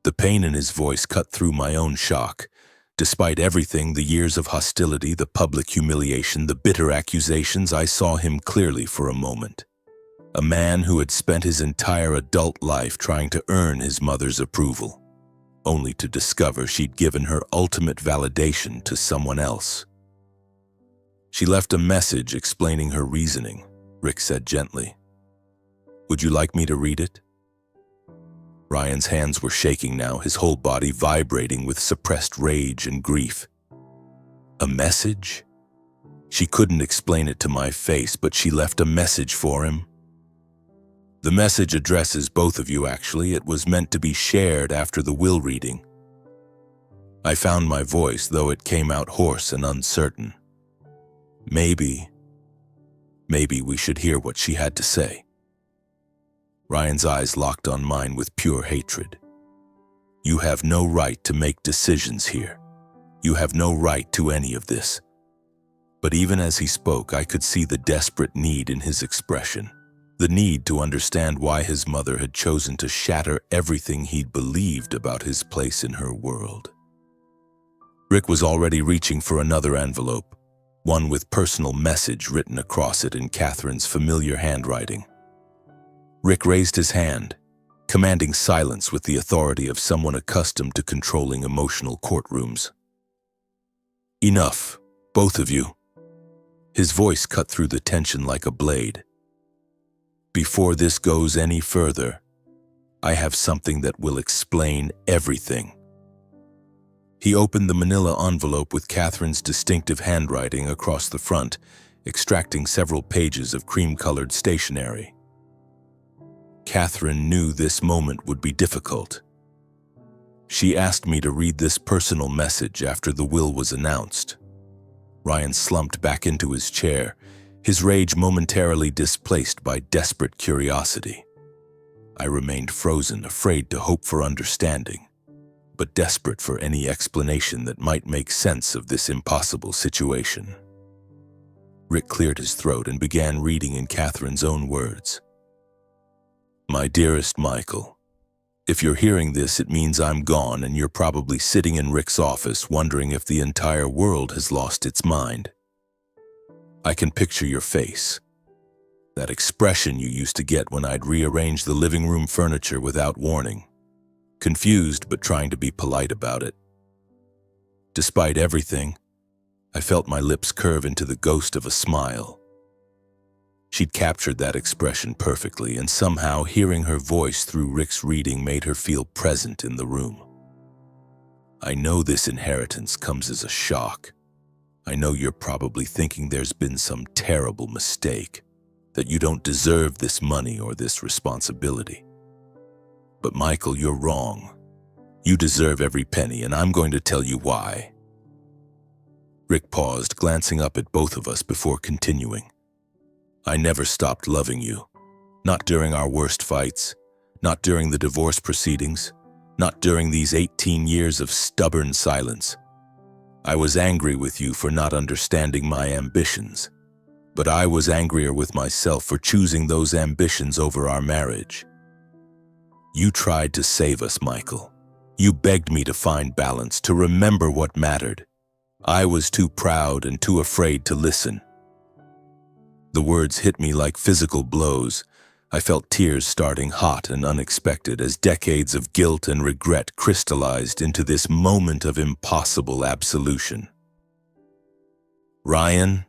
The pain in his voice cut through my own shock. Despite everything, the years of hostility, the public humiliation, the bitter accusations, I saw him clearly for a moment. A man who had spent his entire adult life trying to earn his mother's approval, only to discover she'd given her ultimate validation to someone else. She left a message explaining her reasoning, Rick said gently. Would you like me to read it? Ryan's hands were shaking now, his whole body vibrating with suppressed rage and grief. A message? She couldn't explain it to my face, but she left a message for him. The message addresses both of you, actually. It was meant to be shared after the will reading. I found my voice, though it came out hoarse and uncertain. Maybe we should hear what she had to say. Ryan's eyes locked on mine with pure hatred. You have no right to make decisions here. You have no right to any of this. But even as he spoke, I could see the desperate need in his expression. The need to understand why his mother had chosen to shatter everything he'd believed about his place in her world. Rick was already reaching for another envelope, one with personal message written across it in Catherine's familiar handwriting. Rick raised his hand, commanding silence with the authority of someone accustomed to controlling emotional courtrooms. Enough, both of you. His voice cut through the tension like a blade. Before this goes any further, I have something that will explain everything. He opened the manila envelope with Catherine's distinctive handwriting across the front, extracting several pages of cream-colored stationery. Catherine knew this moment would be difficult. She asked me to read this personal message after the will was announced. Ryan slumped back into his chair, his rage momentarily displaced by desperate curiosity. I remained frozen, afraid to hope for understanding, but desperate for any explanation that might make sense of this impossible situation. Rick cleared his throat and began reading in Catherine's own words. My dearest Michael, if you're hearing this, it means I'm gone and you're probably sitting in Rick's office wondering if the entire world has lost its mind. I can picture your face, that expression you used to get when I'd rearrange the living room furniture without warning, confused but trying to be polite about it. Despite everything, I felt my lips curve into the ghost of a smile. She'd captured that expression perfectly, and somehow hearing her voice through Rick's reading made her feel present in the room. I know this inheritance comes as a shock. I know you're probably thinking there's been some terrible mistake, that you don't deserve this money or this responsibility. But Michael, you're wrong. You deserve every penny, and I'm going to tell you why. Rick paused, glancing up at both of us before continuing. I never stopped loving you. Not during our worst fights, Not during the divorce proceedings, not during these 18 years of stubborn silence. I was angry with you for not understanding my ambitions, but I was angrier with myself for choosing those ambitions over our marriage. You tried to save us, Michael. You begged me to find balance, to remember what mattered. I was too proud and too afraid to listen. The words hit me like physical blows. I felt tears starting hot and unexpected as decades of guilt and regret crystallized into this moment of impossible absolution. Ryan,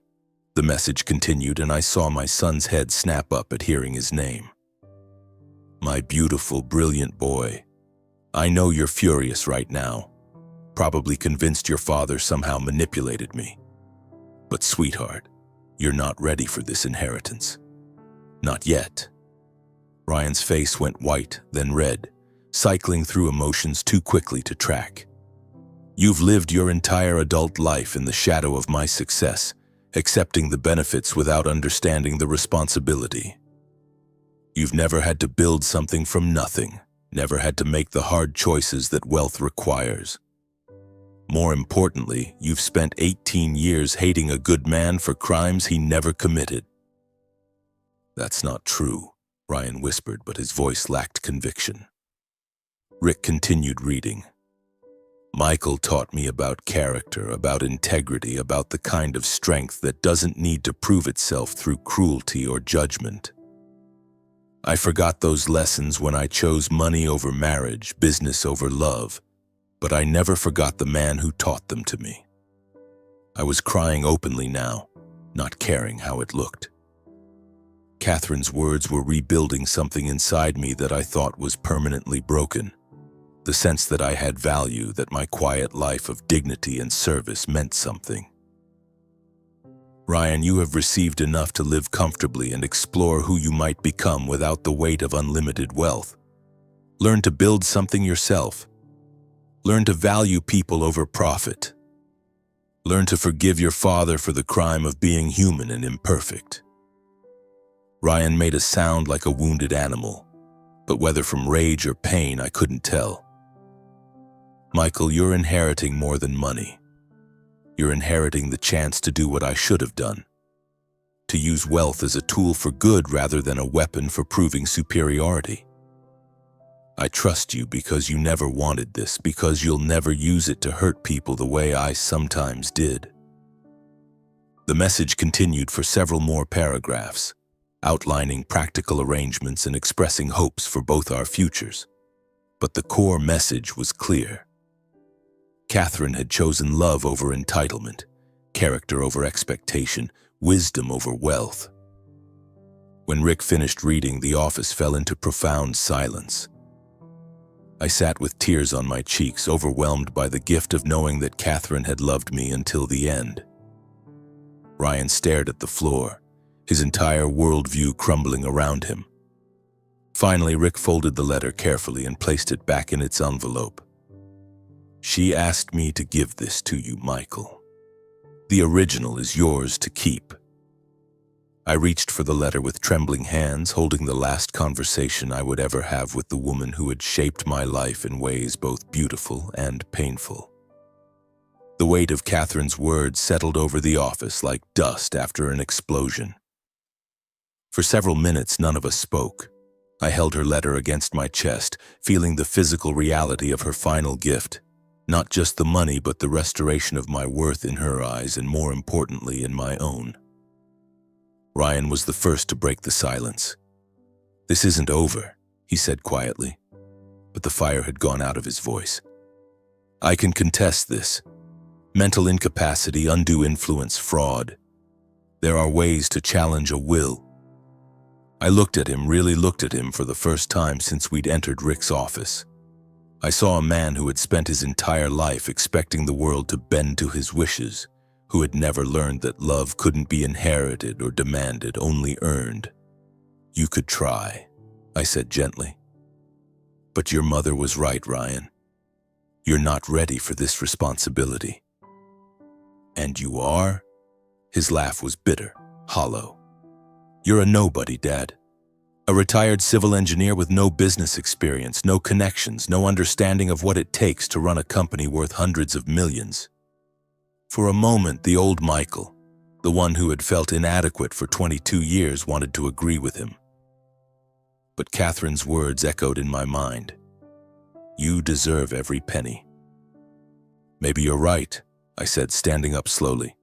the message continued, and I saw my son's head snap up at hearing his name. My beautiful, brilliant boy, I know you're furious right now, probably convinced your father somehow manipulated me. But sweetheart, you're not ready for this inheritance. Not yet. Ryan's face went white, then red, cycling through emotions too quickly to track. You've lived your entire adult life in the shadow of my success, accepting the benefits without understanding the responsibility. You've never had to build something from nothing, never had to make the hard choices that wealth requires. More importantly, you've spent 18 years hating a good man for crimes he never committed. That's not true, Ryan whispered, but his voice lacked conviction. Rick continued reading. Michael taught me about character, about integrity, about the kind of strength that doesn't need to prove itself through cruelty or judgment. I forgot those lessons when I chose money over marriage, business over love, but I never forgot the man who taught them to me. I was crying openly now, not caring how it looked. Catherine's words were rebuilding something inside me that I thought was permanently broken. The sense that I had value, that my quiet life of dignity and service meant something. Ryan, you have received enough to live comfortably and explore who you might become without the weight of unlimited wealth. Learn to build something yourself. Learn to value people over profit. Learn to forgive your father for the crime of being human and imperfect. Ryan made a sound like a wounded animal, but whether from rage or pain, I couldn't tell. Michael, you're inheriting more than money. You're inheriting the chance to do what I should have done. To use wealth as a tool for good rather than a weapon for proving superiority. I trust you because you never wanted this, because you'll never use it to hurt people the way I sometimes did. The message continued for several more paragraphs, outlining practical arrangements and expressing hopes for both our futures. But the core message was clear. Catherine had chosen love over entitlement, character over expectation, wisdom over wealth. When Rick finished reading, the office fell into profound silence. I sat with tears on my cheeks, overwhelmed by the gift of knowing that Catherine had loved me until the end. Ryan stared at the floor, his entire worldview crumbling around him. Finally, Rick folded the letter carefully and placed it back in its envelope. She asked me to give this to you, Michael. The original is yours to keep. I reached for the letter with trembling hands, holding the last conversation I would ever have with the woman who had shaped my life in ways both beautiful and painful. The weight of Catherine's words settled over the office like dust after an explosion. For several minutes, none of us spoke. I held her letter against my chest, feeling the physical reality of her final gift. Not just the money, but the restoration of my worth in her eyes, and more importantly, in my own. Ryan was the first to break the silence. This isn't over, he said quietly, but the fire had gone out of his voice. I can contest this. Mental incapacity, undue influence, fraud. There are ways to challenge a will. I looked at him, really looked at him for the first time since we'd entered Rick's office. I saw a man who had spent his entire life expecting the world to bend to his wishes, who had never learned that love couldn't be inherited or demanded, only earned. You could try, I said gently. But your mother was right, Ryan. You're not ready for this responsibility. And you are? His laugh was bitter, hollow. You're a nobody, Dad. A retired civil engineer with no business experience, no connections, no understanding of what it takes to run a company worth hundreds of millions. For a moment, the old Michael, the one who had felt inadequate for 22 years, wanted to agree with him. But Catherine's words echoed in my mind. You deserve every penny. Maybe you're right, I said, standing up slowly.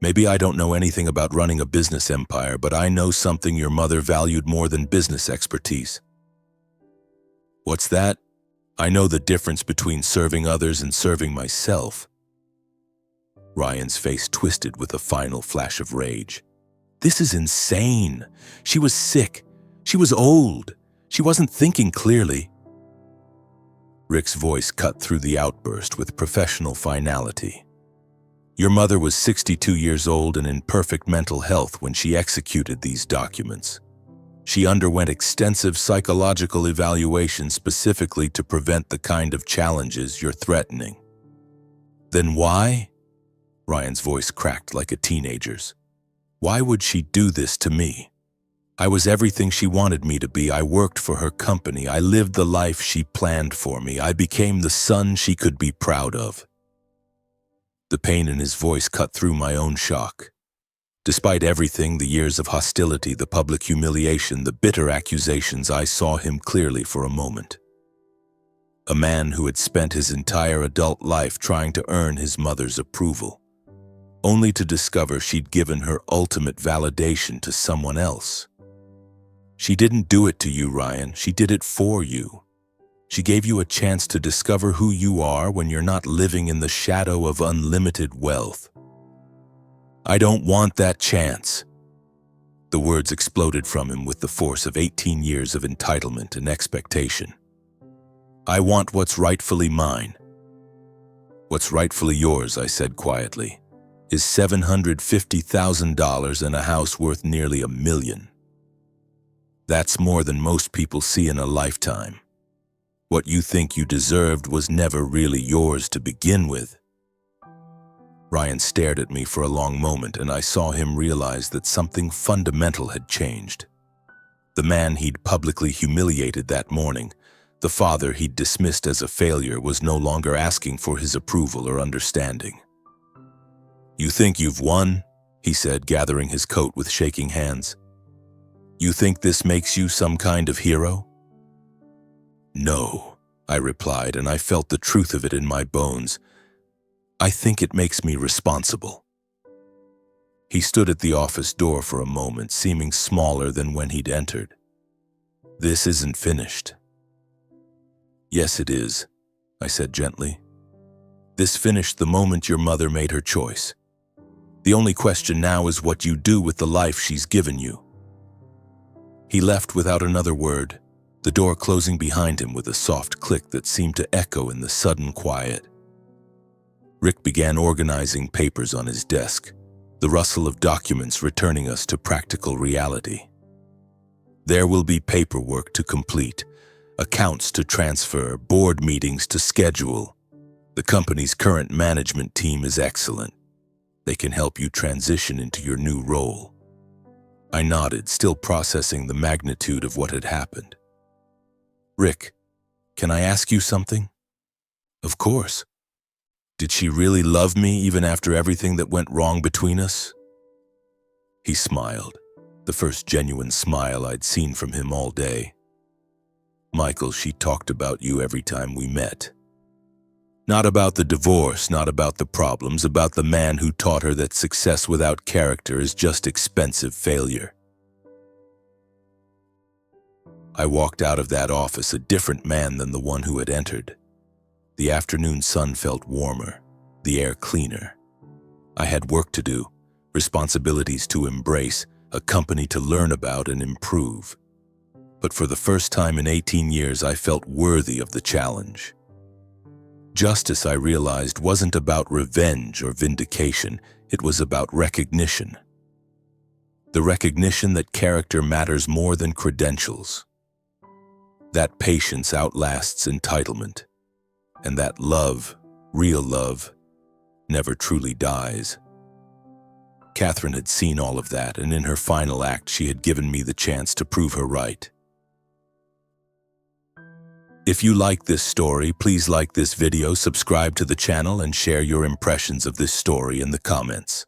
Maybe I don't know anything about running a business empire, but I know something your mother valued more than business expertise. What's that? I know the difference between serving others and serving myself. Ryan's face twisted with a final flash of rage. This is insane. She was sick. She was old. She wasn't thinking clearly. Rick's voice cut through the outburst with professional finality. Your mother was 62 years old and in perfect mental health when she executed these documents. She underwent extensive psychological evaluation specifically to prevent the kind of challenges you're threatening. Then why? Ryan's voice cracked like a teenager's. Why would she do this to me? I was everything she wanted me to be. I worked for her company. I lived the life she planned for me. I became the son she could be proud of. The pain in his voice cut through my own shock. Despite everything, the years of hostility, the public humiliation, the bitter accusations, I saw him clearly for a moment. A man who had spent his entire adult life trying to earn his mother's approval, only to discover she'd given her ultimate validation to someone else. She didn't do it to you, Ryan. She did it for you. She gave you a chance to discover who you are when you're not living in the shadow of unlimited wealth. I don't want that chance. The words exploded from him with the force of 18 years of entitlement and expectation. I want what's rightfully mine. What's rightfully yours, I said quietly, is $750,000 and a house worth nearly $1 million. That's more than most people see in a lifetime. What you think you deserved was never really yours to begin with. Ryan stared at me for a long moment, and I saw him realize that something fundamental had changed. The man he'd publicly humiliated that morning, the father he'd dismissed as a failure, was no longer asking for his approval or understanding. You think you've won? He said, gathering his coat with shaking hands. You think this makes you some kind of hero? No, I replied, and I felt the truth of it in my bones. I think it makes me responsible. He stood at the office door for a moment, seeming smaller than when he'd entered. This isn't finished. Yes, it is, I said gently. This finished the moment your mother made her choice. The only question now is what you do with the life she's given you. He left without another word, the door closing behind him with a soft click that seemed to echo in the sudden quiet. Rick began organizing papers on his desk, the rustle of documents returning us to practical reality. There will be paperwork to complete, accounts to transfer, board meetings to schedule. The company's current management team is excellent. They can help you transition into your new role. I nodded, still processing the magnitude of what had happened. Rick, can I ask you something? Of course. Did she really love me even after everything that went wrong between us? He smiled, the first genuine smile I'd seen from him all day. Michael, she talked about you every time we met. Not about the divorce, not about the problems, about the man who taught her that success without character is just expensive failure. I walked out of that office a different man than the one who had entered. The afternoon sun felt warmer, the air cleaner. I had work to do, responsibilities to embrace, a company to learn about and improve. But for the first time in 18 years, I felt worthy of the challenge. Justice, I realized, wasn't about revenge or vindication. It was about recognition. The recognition that character matters more than credentials. That patience outlasts entitlement. And that love, real love, never truly dies. Catherine had seen all of that, and in her final act, she had given me the chance to prove her right. If you like this story, please like this video, subscribe to the channel, and share your impressions of this story in the comments.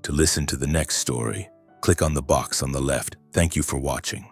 To listen to the next story, click on the box on the left. Thank you for watching.